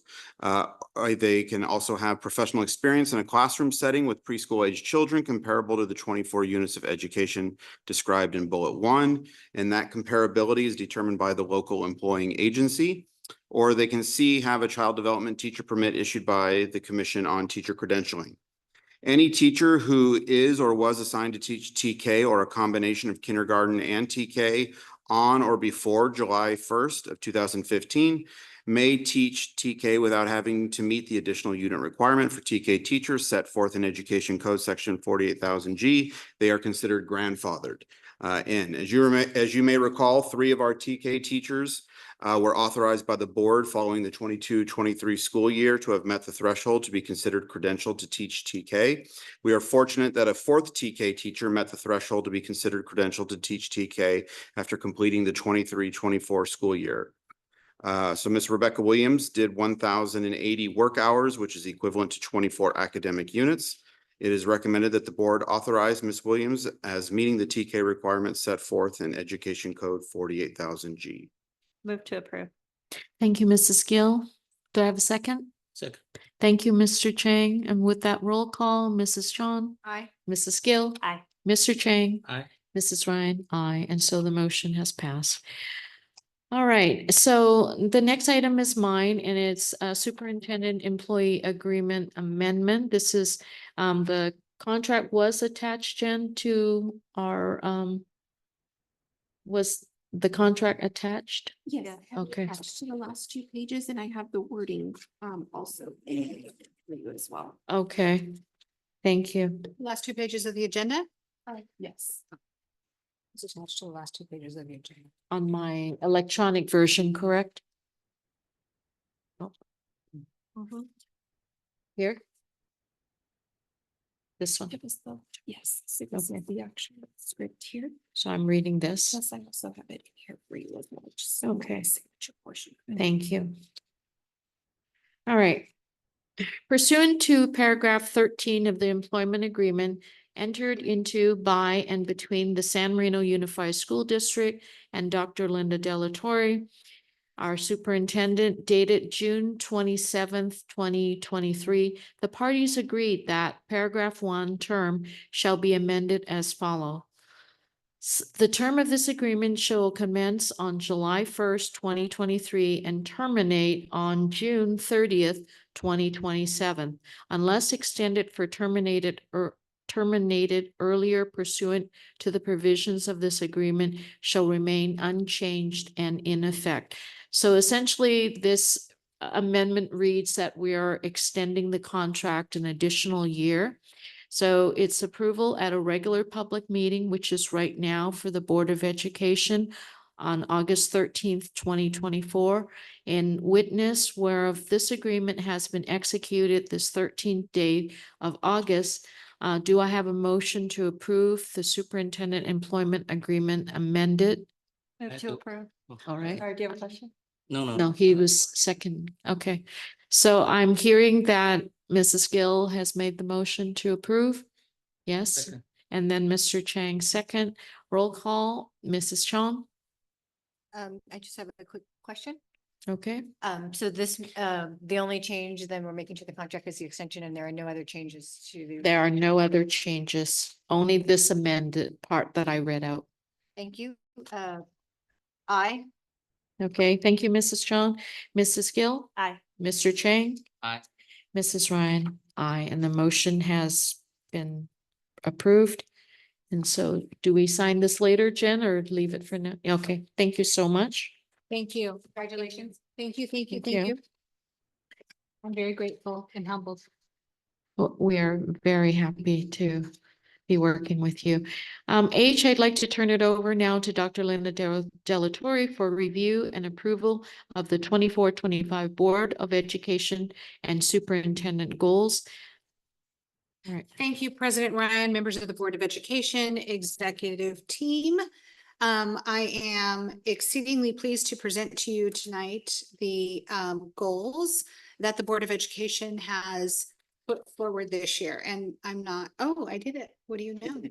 They can also have professional experience in a classroom setting with preschool age children comparable to the 24 units of education described in bullet 1, and that comparability is determined by the local employing agency. Or they can have a child development teacher permit issued by the Commission on Teacher Credentialing. Any teacher who is or was assigned to teach TK or a combination of kindergarten and TK on or before July 1st of 2015 may teach TK without having to meet the additional unit requirement for TK teachers set forth in Education Code Section 48000G. They are considered grandfathered in. As you may recall, 3 of our TK teachers were authorized by the board following the 22-23 school year to have met the threshold to be considered credentialed to teach TK. We are fortunate that a 4th TK teacher met the threshold to be considered credentialed to teach TK after completing the 23-24 school year. So Ms. Rebecca Williams did 1,080 work hours, which is equivalent to 24 academic units. It is recommended that the board authorize Ms. Williams as meeting the TK requirements set forth in Education Code 48000G. Move to approve. Thank you, Mrs. Gill. Do I have a second? Second. Thank you, Mr. Chang. And with that roll call, Mrs. Chong, Aye. Mrs. Gill, Aye. Mr. Chang, Aye. Mrs. Ryan, aye, and so the motion has passed. All right, so the next item is mine, and it's a superintendent employee agreement amendment. This is the contract was attached, Jen, to our was the contract attached? Yes. I have it Okay. attached to the last 2 pages, and I have the wording also for you as well. Okay, thank you. Last 2 pages of the agenda? Yes. It's attached to the last 2 pages of the agenda. On my electronic version, correct? Oh. Here? This one, It was yes, so it was the actual script here. so I'm reading this. Plus, I also have it in here for you as well. Just Okay. the signature portion. Thank you. All right. Pursuant to paragraph 13 of the employment agreement entered into by and between the San Marino Unified School District and Dr. Linda Delatorre, our superintendent, dated June 27th, 2023, the parties agreed that paragraph 1 term shall be amended as follows. The term of this agreement shall commence on July 1st, 2023 and terminate on June 30th, 2027, unless extended for terminated earlier pursuant to the provisions of this agreement shall remain unchanged and in effect. So essentially, this amendment reads that we are extending the contract an additional year. So it's approval at a regular public meeting, which is right now for the Board of Education on August 13th, 2024. In witness whereof this agreement has been executed this 13th day of August. Do I have a motion to approve the superintendent employment agreement amended? Move to approve. All right. Or do you have a question? No, he was second. Okay. So I'm hearing that Mrs. Gill has made the motion to approve. Yes. Second. And then Mr. Chang second. Roll call, Mrs. Chong. I just have a quick question. Okay. So this, the only change then we're making to the contract is the extension, and there are no other changes to the. There are no other changes, only this amended part that I read out. Thank you. Aye. Okay, thank you, Mrs. Chong. Mrs. Gill, Aye. Mr. Chang, Aye. Mrs. Ryan, aye, and the motion has been approved. And so do we sign this later, Jen, or leave it for now? Okay, thank you so much. Thank you. Congratulations. Thank you, thank you, Thank thank you. you. I'm very grateful and humbled. We are very happy to be working with you. H, I'd like to turn it over now to Dr. Linda Delatorre for review and approval of the 24-25 Board of Education and Superintendent Goals. All right. Thank you, President Ryan, members of the Board of Education, executive team. I am exceedingly pleased to present to you tonight the goals that the Board of Education has put forward this year. And I'm not, oh, I did it. What do you know?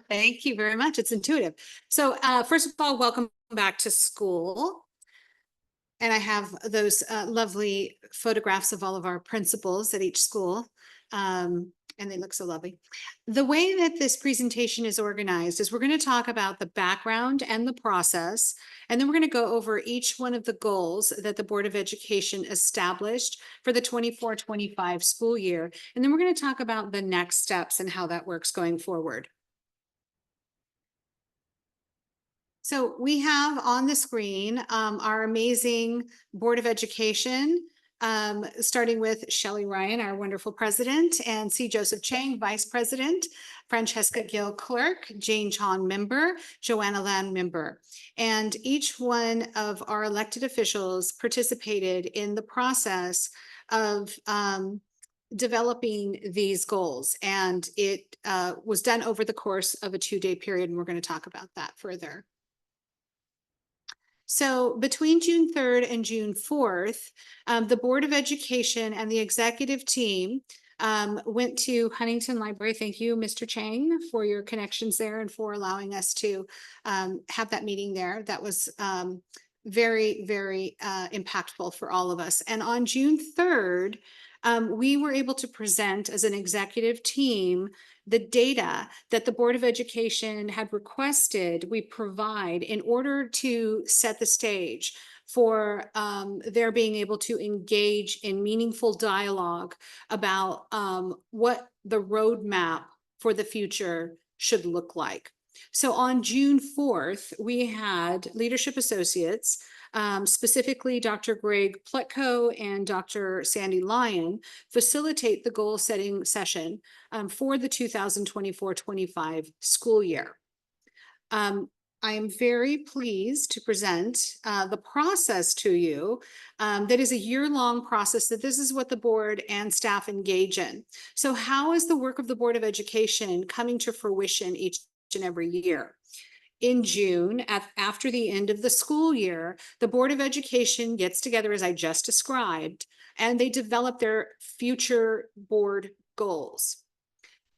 Thank you very much. It's intuitive. So first of all, welcome back to school. And I have those lovely photographs of all of our principals at each school. And they look so lovely. The way that this presentation is organized is we're going to talk about the background and the process, and then we're going to go over each one of the goals that the Board of Education established for the 24-25 school year. And then we're going to talk about the next steps and how that works going forward. So we have on the screen our amazing Board of Education, starting with Shelley Ryan, our wonderful president, and C. Joseph Chang, vice president, Francesca Gill, clerk, Jane Chong, member, Joanna Land, member. And each one of our elected officials participated in the process of developing these goals. And it was done over the course of a 2-day period, and we're going to talk about that further. So between June 3rd and June 4th, the Board of Education and the executive team went to Huntington Library. Thank you, Mr. Chang, for your connections there and for allowing us to have that meeting there. That was very, very impactful for all of us. And on June 3rd, we were able to present as an executive team the data that the Board of Education had requested we provide in order to set the stage for their being able to engage in meaningful dialogue about what the roadmap for the future should look like. So on June 4th, we had leadership associates, specifically Dr. Greg Plutko and Dr. Sandy Lyon, facilitate the goal setting session for the 2024-25 school year. I am very pleased to present the process to you. That is a year-long process that this is what the board and staff engage in. So how is the work of the Board of Education coming to fruition each and every year? In June, after the end of the school year, the Board of Education gets together, as I just described, and they develop their future board goals.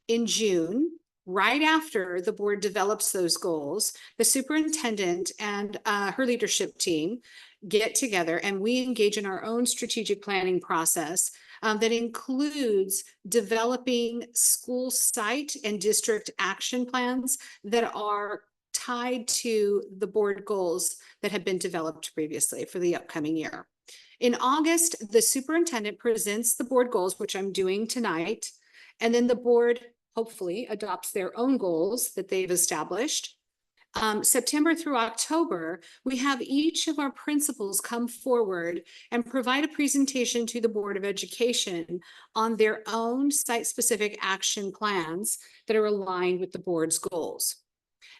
In June, right after the board develops those goals, the superintendent and her leadership team get together and we engage in our own strategic planning process that includes developing school site and district action plans that are tied to the board goals that have been developed previously for the upcoming year. In August, the superintendent presents the board goals, which I'm doing tonight, and then the board hopefully adopts their own goals that they've established. September through October, we have each of our principals come forward and provide a presentation to the Board of Education on their own site-specific action plans that are aligned with the board's goals.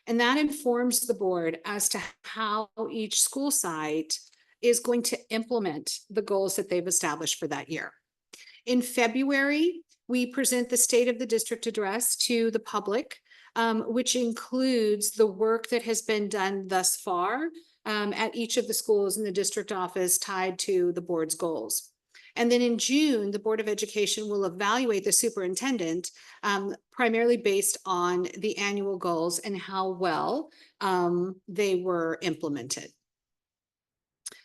And that informs the board as to how each school site is going to implement the goals that they've established for that year. In February, we present the State of the District address to the public, which includes the work that has been done thus far at each of the schools in the district office tied to the board's goals. And then in June, the Board of Education will evaluate the superintendent primarily based on the annual goals and how well they were implemented.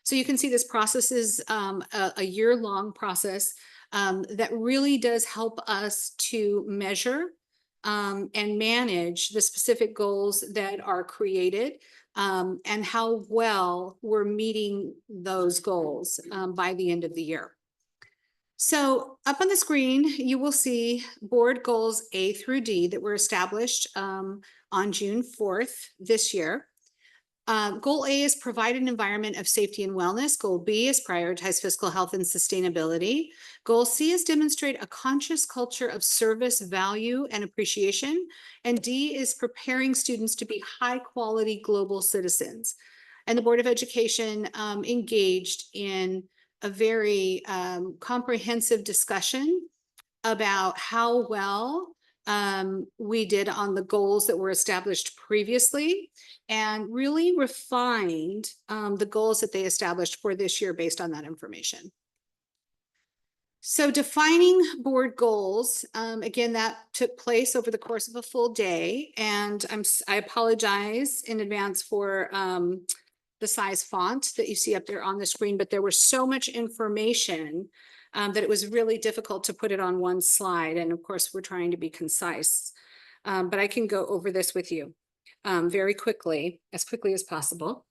So you can see this process is a year-long process that really does help us to measure and manage the specific goals that are created and how well we're meeting those goals by the end of the year. So up on the screen, you will see board goals A through D that were established on June 4th this year. Goal A is provide an environment of safety and wellness. Goal B is prioritize fiscal health and sustainability. Goal C is demonstrate a conscious culture of service, value, and appreciation. And D is preparing students to be high-quality global citizens. And the Board of Education engaged in a very comprehensive discussion about how well we did on the goals that were established previously and really refined the goals that they established for this year based on that information. So defining board goals, again, that took place over the course of a full day, and I apologize in advance for the size font that you see up there on the screen, but there was so much information that it was really difficult to put it on one slide. And of course, we're trying to be concise, but I can go over this with you very quickly, as quickly as possible,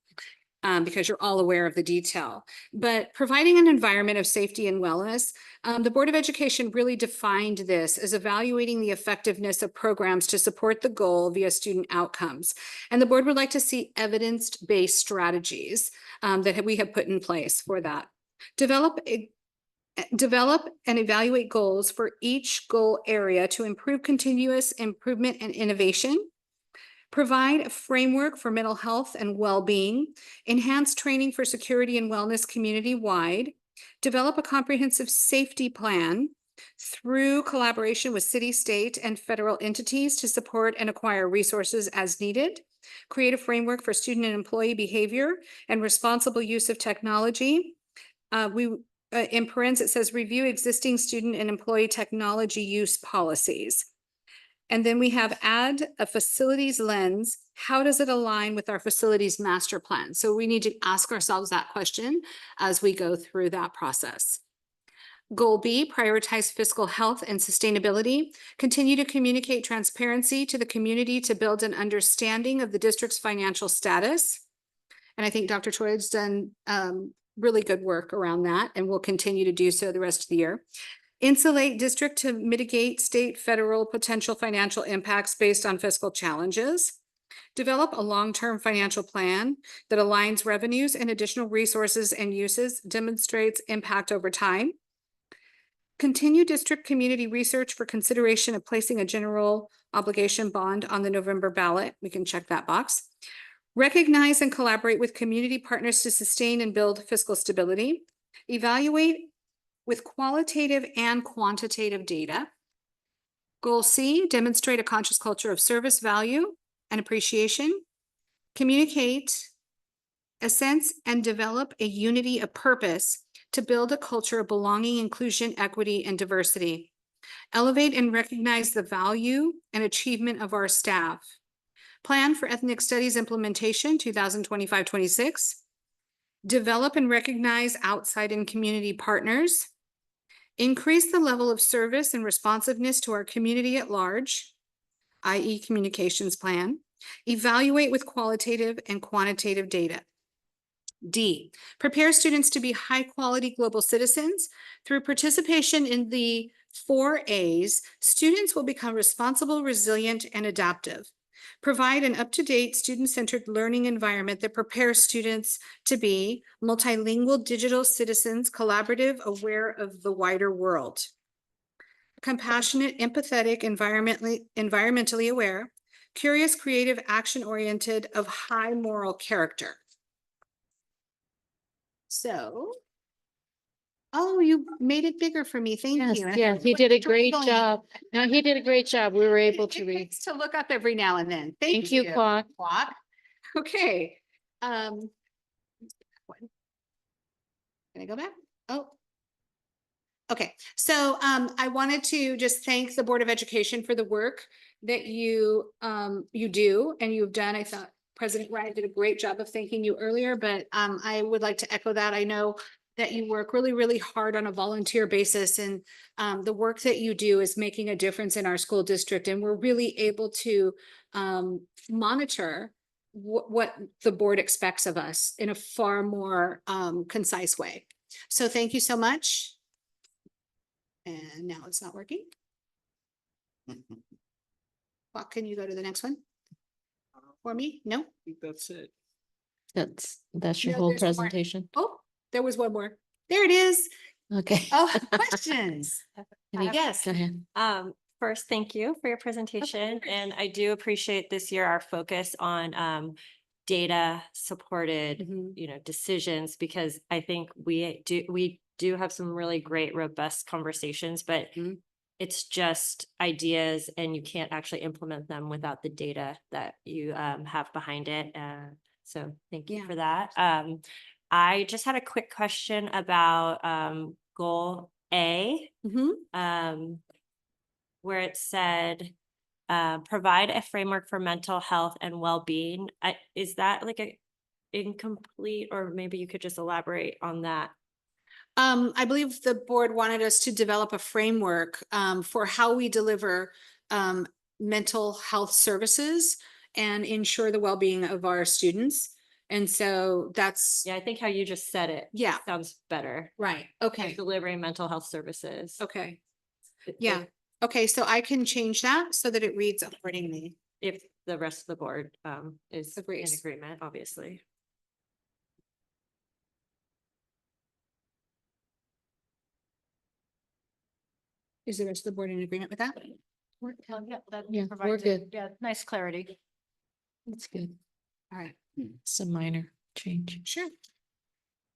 because you're all aware of the detail. But providing an environment of safety and wellness, the Board of Education really defined this as evaluating the effectiveness of programs to support the goal via student outcomes. And the board would like to see evidence-based strategies that we have put in place for that. Develop and evaluate goals for each goal area to improve continuous improvement and innovation. Provide a framework for mental health and well-being. Enhance training for security and wellness community-wide. Develop a comprehensive safety plan through collaboration with city, state, and federal entities to support and acquire resources as needed. Create a framework for student and employee behavior and responsible use of technology. In parentheses, it says review existing student and employee technology use policies. And then we have add a facilities lens. How does it align with our facilities master plan? So we need to ask ourselves that question as we go through that process. Goal B, prioritize fiscal health and sustainability. Continue to communicate transparency to the community to build an understanding of the district's financial status. And I think Dr. Choi has done really good work around that and will continue to do so the rest of the year. Insulate district to mitigate state, federal potential financial impacts based on fiscal challenges. Develop a long-term financial plan that aligns revenues and additional resources and uses, demonstrates impact over time. Continue district community research for consideration of placing a general obligation bond on the November ballot. We can check that box. Recognize and collaborate with community partners to sustain and build fiscal stability. Evaluate with qualitative and quantitative data. Goal C, demonstrate a conscious culture of service, value, and appreciation. Communicate a sense and develop a unity of purpose to build a culture of belonging, inclusion, equity, and diversity. Elevate and recognize the value and achievement of our staff. Plan for ethnic studies implementation 2025-26. Develop and recognize outside and community partners. Increase the level of service and responsiveness to our community at large, i.e. communications plan. Evaluate with qualitative and quantitative data. D, prepare students to be high-quality global citizens. Through participation in the 4 A's, students will become responsible, resilient, and adaptive. Provide an up-to-date student-centered learning environment that prepares students to be multilingual digital citizens, collaborative, aware of the wider world. Compassionate, empathetic, environmentally aware, curious, creative, action-oriented, of high moral character. So, oh, you made it bigger for me. Thank Yes, you. yeah, he did a great job. No, he did a great job. We were able to read. To look up every now and then. Thank you, Quack. Quack. Okay. Can I go back? Oh. Okay, so I wanted to just thank the Board of Education for the work that you do and you've done. I thought President Ryan did a great job of thanking you earlier, but I would like to echo that. I know that you work really, really hard on a volunteer basis, and the work that you do is making a difference in our school district, and we're really able to monitor what the board expects of us in a far more concise way. So thank you so much. And now it's not working. Well, can you go to the next one for me? No? I think that's it. That's your No, whole there's more. presentation? Oh, there was one more. There it is. Okay. Oh, questions. Any- Yes. Go ahead. First, thank you for your presentation, and I do appreciate this year our focus on data supported, Mhm. decisions, because I think we do have some really great, robust conversations, but Mhm. it's just ideas and you can't actually implement them without the data that you have behind it. So thank you Yeah. for that. I just had a quick question about goal A. Mhm. Where it said, provide a framework for mental health and well-being. Is that like a incomplete, or maybe you could just elaborate on that? I believe the board wanted us to develop a framework for how we deliver mental health services and ensure the well-being of our students. And so that's, Yeah, I think how you just said it. Yeah. Sounds better. right, Like okay, delivering mental health services. okay. It- Yeah, okay, so I can change that so that it reads accordingly. If the rest of the board is in Agrees. agreement, obviously. Is the rest of the board in agreement with that? Yeah, we're good. Yeah, nice clarity. That's good. All right, It's a minor change. sure.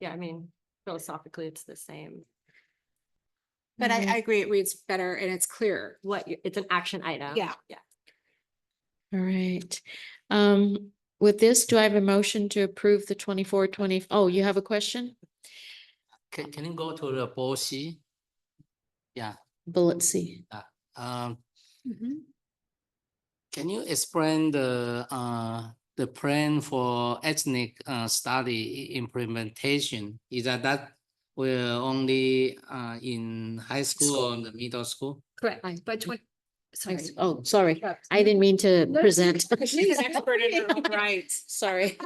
Yeah, I mean, philosophically, it's the same. But I Alright. agree, it reads better and it's clearer. It's an action item. Yeah. Yeah. All right. With this, do I have a motion to approve the 24-20? Oh, you have a question? Can you go to the policy? Yeah, Bullet C. um, Mhm. can you explain the plan for ethnic study implementation? Is that will only in high school or the middle school? Correct, but sorry. Oh, sorry. I didn't mean to present. She's an expert in her own right. Sorry.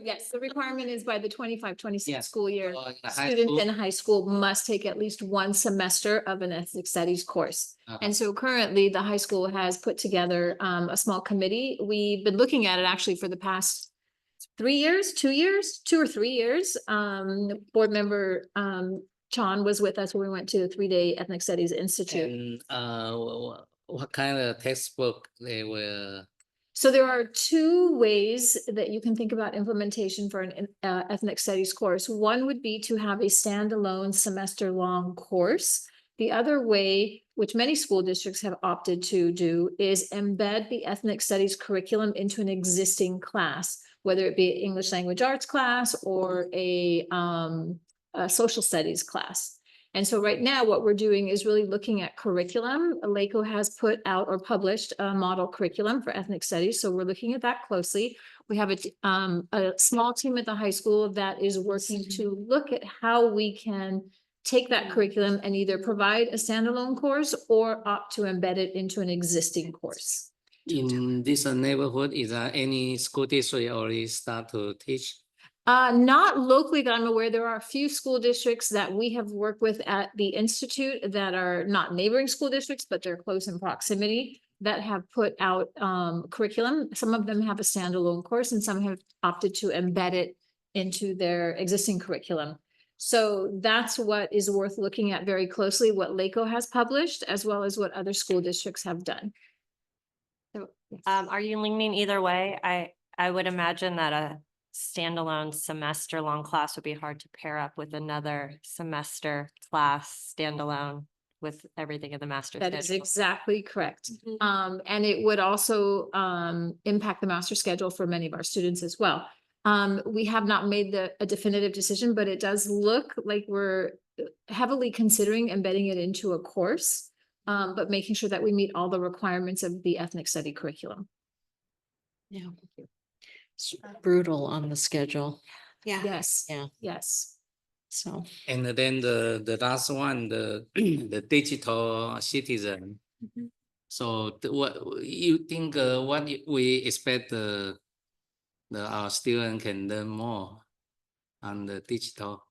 Yes, the requirement is by the 25-26 Yeah. school year. Or in the high Students school? in high school must take at least one semester of an ethnic studies course. Uh-huh. And so currently the high school has put together a small committee. We've been looking at it actually for the past 3 years, 2 years, 2 or 3 years. Board member Chan was with us when we went to the 3-day Ethnic Studies Institute. And what kind of textbook they will? So there are two ways that you can think about implementation for an ethnic studies course. One would be to have a standalone semester-long course. The other way, which many school districts have opted to do, is embed the ethnic studies curriculum into an existing class, whether it be an English language arts class or a social studies class. And so right now, what we're doing is really looking at curriculum. LACO has put out or published a model curriculum for ethnic studies, so we're looking at that closely. We have a small team at the high school that is working to look at how we can take that curriculum and either provide a standalone course or opt to embed it into an existing course. In this neighborhood, is there any school district already start to teach? Not locally that I'm aware. There are a few school districts that we have worked with at the Institute that are not neighboring school districts, but they're close in proximity that have put out curriculum. Some of them have a standalone course and some have opted to embed it into their existing curriculum. So that's what is worth looking at very closely, what LACO has published, as well as what other school districts have done. So, are you leaning either way? I would imagine that a standalone semester-long class would be hard to pair up with another semester class standalone with everything in the master That is schedule. exactly correct. Mhm. And it would also impact the master schedule for many of our students as well. We have not made a definitive decision, but it does look like we're heavily considering embedding it into a course, but making sure that we meet all the requirements of the ethnic study curriculum. Yeah. It's brutal on the schedule, Yeah. Yes. Yeah. Yes. so. And then the last one, the the digital citizen. Mhm. So what you think? What we expect our student can learn more on the digital,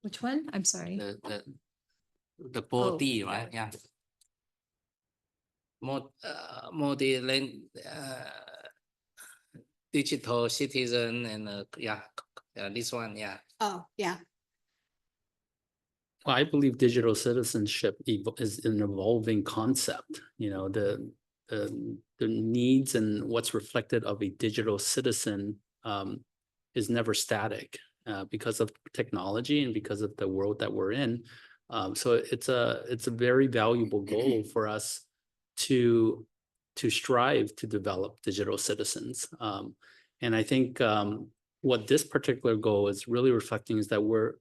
Which one? I'm sorry. the body, right? Yeah. More the digital citizen and this one, Oh, yeah. Well, I believe digital citizenship is an evolving concept, you know, the needs and what's reflected of a digital citizen is never static because of technology and because of the world that we're in. So it's a very valuable goal for us to strive to develop digital citizens. And I think what this particular goal is really reflecting is that we're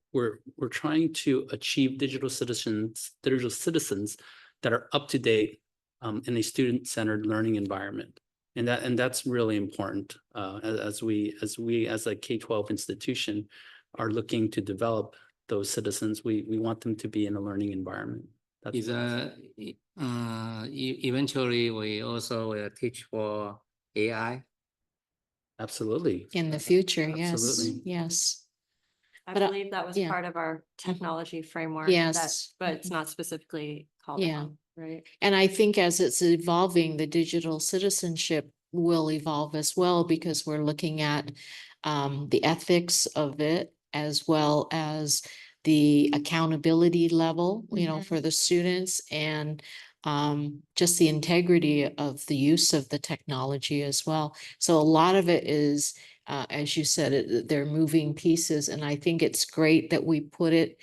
trying to achieve digital citizens that are up to date in a student-centered learning environment. And that's really important as we as a K-12 institution are looking to develop those citizens. We want them to be in a learning environment. Is eventually we also will teach for AI. Absolutely. In the future, yes, Absolutely. yes. I But, believe that was yeah. part of our technology framework. Yes. But it's not specifically called Yeah. out, right? And I think as it's evolving, the digital citizenship will evolve as well, because we're looking at the ethics of it, as well as the accountability level, you know, for the students, and just the integrity of the use of the technology as well. So a lot of it is, as you said, they're moving pieces, and I think it's great that we put it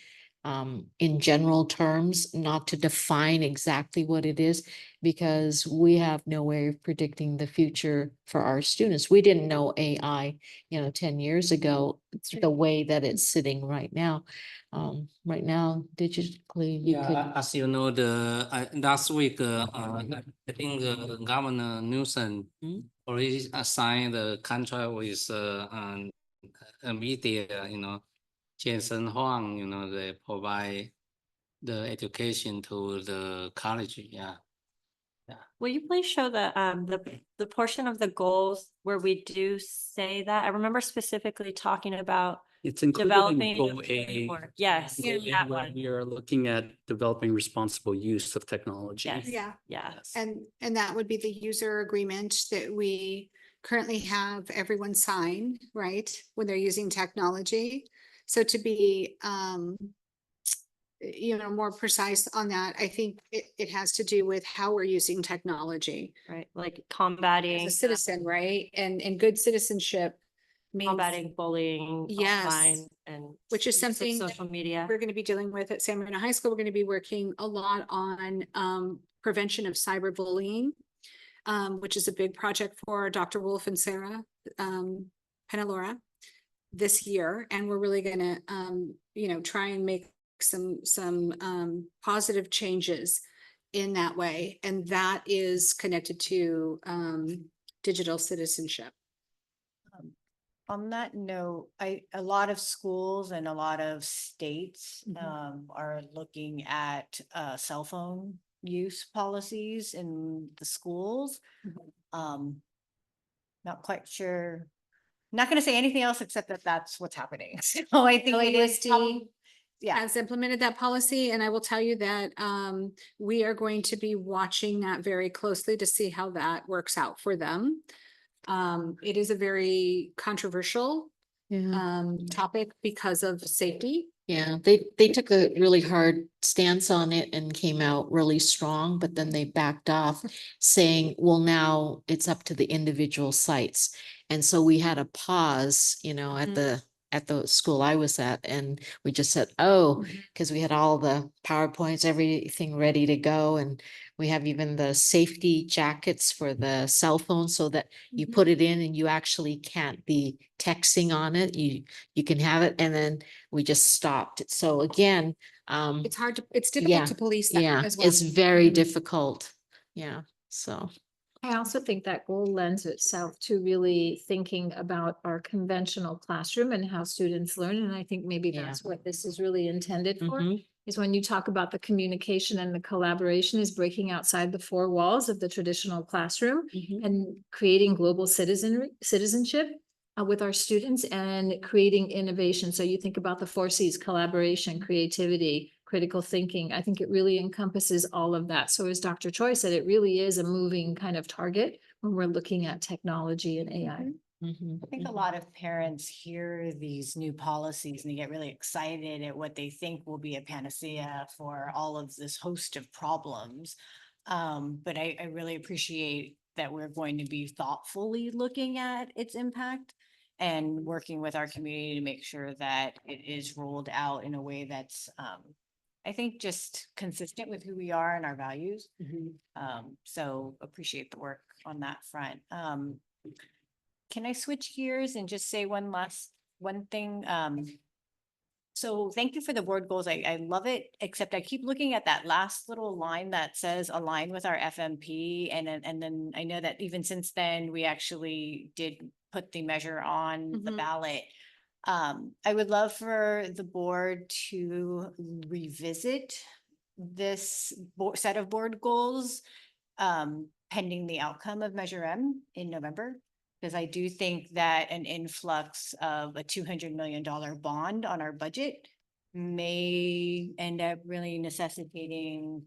in general terms, not to define exactly what it is, because we have no way of predicting the future for our students. We didn't know AI, 10 years ago, the way that it's sitting right now. Right now, digitally, you could. As you know, last week, I think Governor Newsom already signed the contract with media, Jason Huang, they provide the education to the college. Will you please show the portion of the goals where we do say that? I remember specifically talking about It's included developing. in Goal A. framework. Yes, that Where one. we are looking at developing responsible use of technology. Yes. Yeah. Yeah. Yes. And that would be the user agreement that we currently have everyone sign, right? When they're using technology. So to be, more precise on that, I think it has to do with how we're using technology Right, like combating. as a citizen, right? And good citizenship means, Combating bullying. Yes. Online and. which is use of something that Social media. we're going to be dealing with at San Marino High School. We're going to be working a lot on prevention of cyberbullying, which is a big project for Dr. Wolf and Sarah Penalora this year. And we're really going to, try and make some positive changes in that way. And that is connected to digital citizenship. On that note, a lot of schools and a lot of states are looking at cell phone use policies in the schools. Not quite sure. Not gonna say anything else except that that's what's happening. So I think it is SMUSD yeah. has implemented that policy, and I will tell you that we are going to be watching that very closely to see how that works out for them. It is a very controversial topic because of safety. Yeah, they took a really hard stance on it and came out really strong, but then they backed off, saying, well, now it's up to the individual sites. And so we had a pause, at the school I was at, and we just said, oh, because we had all the PowerPoints, everything ready to go. And we have even the safety jackets for the cell phone, so that you put it in and you actually can't be texting on it. You can have it. And then we just stopped. So again, It's difficult to police that yeah, as well. it's very difficult. Yeah, so. I also think that goal lends itself to really thinking about our conventional classroom and how students learn. And I think maybe Yeah. that's what this is really intended for. Mhm. Is when you talk about the communication and the collaboration is breaking outside the four walls of the traditional classroom and creating global citizenship with our students and creating innovation. So you think about the 4 C's: collaboration, creativity, critical thinking. I think it really encompasses all of that. So as Dr. Choi said, it really is a moving kind of target when we're looking at technology and AI. I think a lot of parents hear these new policies and they get really excited at what they think will be a panacea for all of this host of problems. But I really appreciate that we're going to be thoughtfully looking at its impact and working with our community to make sure that it is rolled out in a way that's, I think, just consistent with who we are and our values. So appreciate the work on that front. Can I switch gears and just say one thing? So thank you for the board goals. I love it, except I keep looking at that last little line that says align with our FMP. And then I know that even since then, we actually did put the measure on the ballot. I would love for the board to revisit this set of board goals pending the outcome of Measure M in November. Because I do think that an influx of a $200 million bond on our budget may end up really necessitating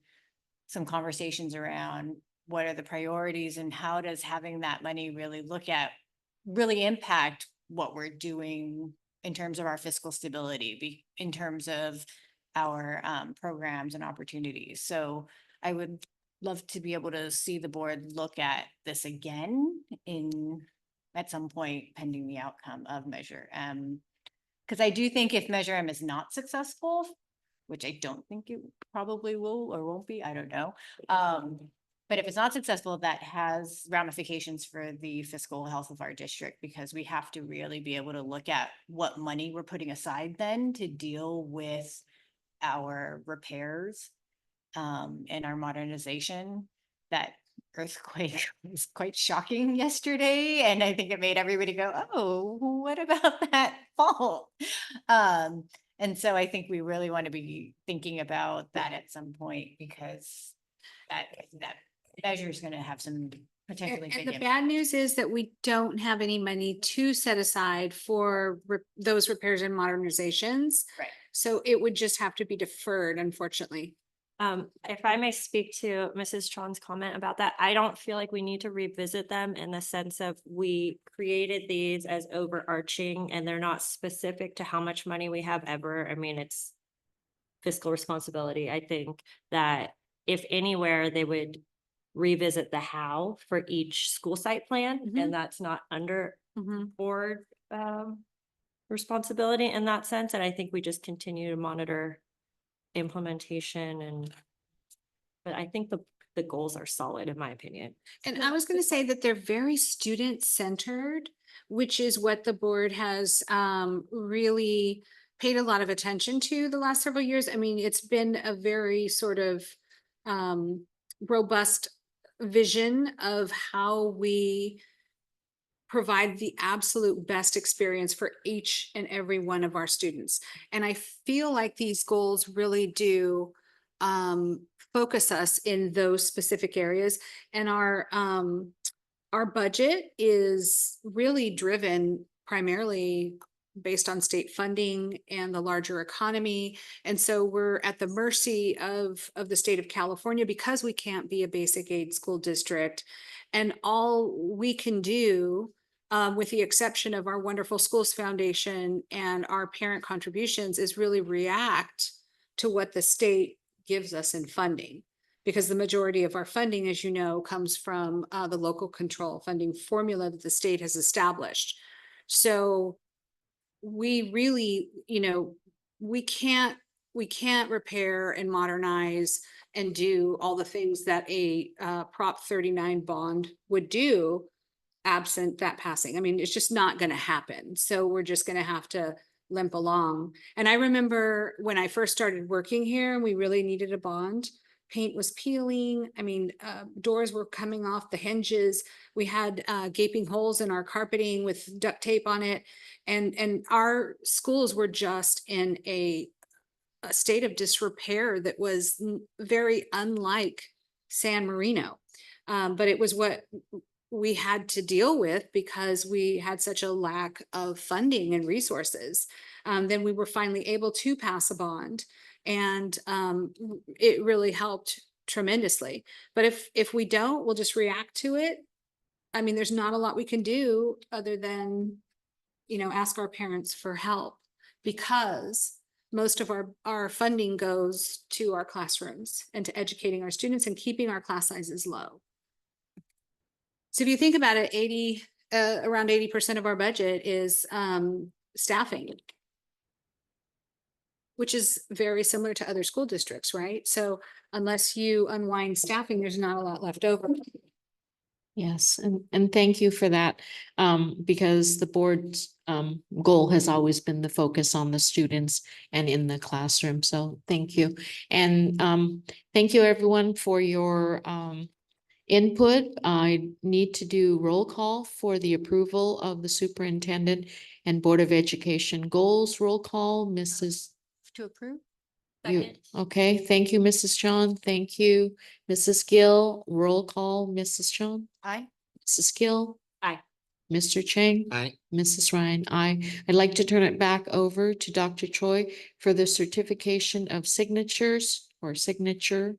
some conversations around what are the priorities and how does having that money really impact what we're doing in terms of our fiscal stability, in terms of our programs and opportunities. So I would love to be able to see the board look at this again at some point pending the outcome of Measure M. Because I do think if Measure M is not successful, which I don't think it probably will or won't be, I don't know. But if it's not successful, that has ramifications for the fiscal health of our district, because we have to really be able to look at what money we're putting aside then to deal with our repairs and our modernization. That earthquake was quite shocking yesterday, and I think it made everybody go, oh, what about that fault? And so I think we really want to be thinking about that at some point, because that measure is going to have some potentially big And the impact. bad news is that we don't have any money to set aside for those repairs and modernizations. Right. So it would just have to be deferred, unfortunately. If I may speak to Mrs. Chon's comment about that, I don't feel like we need to revisit them in the sense of we created these as overarching and they're not specific to how much money we have ever. I mean, it's fiscal responsibility. I think that if anywhere, they would revisit the how for each school site plan, and that's not under board responsibility in that sense. And I think we just continue to monitor implementation, but I think the goals are solid in my opinion. And I was going to say that they're very student-centered, which is what the board has really paid a lot of attention to the last several years. I mean, it's been a very sort of robust vision of how we provide the absolute best experience for each and every one of our students. And I feel like these goals really do focus us in those specific areas. And our budget is really driven primarily based on state funding and the larger economy. And so we're at the mercy of the state of California because we can't be a basic aid school district. And all we can do, with the exception of our Wonderful Schools Foundation and our parent contributions, is really react to what the state gives us in funding. Because the majority of our funding, as you know, comes from the local control funding formula that the state has established. So we really, we can't repair and modernize and do all the things that a Prop 39 bond would do absent that passing. I mean, it's just not going to happen. So we're just going to have to limp along. And I remember when I first started working here, we really needed a bond. Paint was peeling. I mean, doors were coming off the hinges. We had gaping holes in our carpeting with duct tape on it. And our schools were just in a state of disrepair that was very unlike San Marino. But it was what we had to deal with because we had such a lack of funding and resources. Then we were finally able to pass a bond, and it really helped tremendously. But if we don't, we'll just react to it I mean, there's not a lot we can do other than, ask our parents for help. Because most of our funding goes to our classrooms and to educating our students and keeping our class sizes low. So if you think about it, around 80% of our budget is staffing, which is very similar to other school districts, right? So unless you unwind staffing, there's not a lot left over. Yes, and thank you for that, because the board's goal has always been the focus on the students and in the classroom, so thank you. And thank you everyone for your input. I need to do roll call for the approval of the superintendent and Board of Education goals. Roll call, Mrs. To approve? You, okay, thank you, Mrs. Chong. Thank you, Mrs. Gill. Roll call, Mrs. Chong. Aye. Mrs. Gill. Aye. Mr. Chang. Aye. Mrs. Ryan, aye. I'd like to turn it back over to Dr. Choi for the certification of signatures or signature.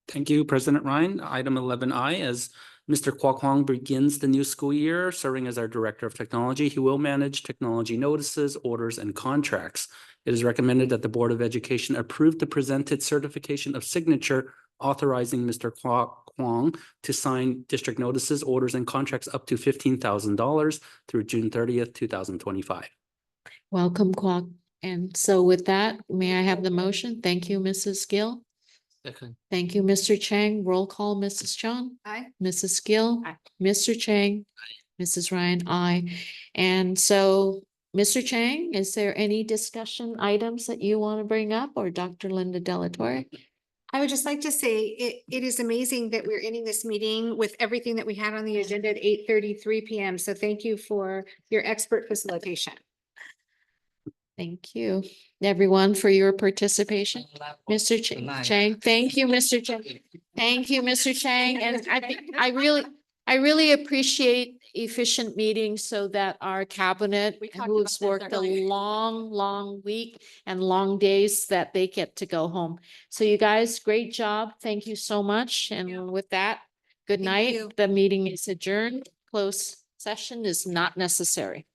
Thank you, President Ryan. Item 11I, as Mr. Kwok Hwang begins the new school year, serving as our Director of Technology, he will manage technology notices, orders, and contracts. It is recommended that the Board of Education approve the presented certification of signature authorizing Mr. Kwok Hwang to sign district notices, orders, and contracts up to $15,000 through June 30th, 2025. Welcome, Kwok. And so with that, may I have the motion? Thank you, Mrs. Gill. Second. Thank you, Mr. Chang. Roll call, Mrs. Chong. Aye. Mrs. Gill. Aye. Mr. Chang. Mrs. Ryan, aye. And so, Mr. Chang, is there any discussion items that you want to bring up, or Dr. Linda Delatorre? I would just like to say it is amazing that we're ending this meeting with everything that we had on the agenda at 8:33 p.m. So thank you for your expert facilitation. Thank you, everyone, for your participation. Mr. Chang, thank you, Mr. Chang. Thank you, Mr. Chang. And I really appreciate efficient meetings so that our cabinet, We talked who's about worked this a earlier. long week and long days, that they get to go home. So you guys, great job. Thank you so much. And with that, good Thank night. you. The meeting is adjourned. Closed session is not necessary.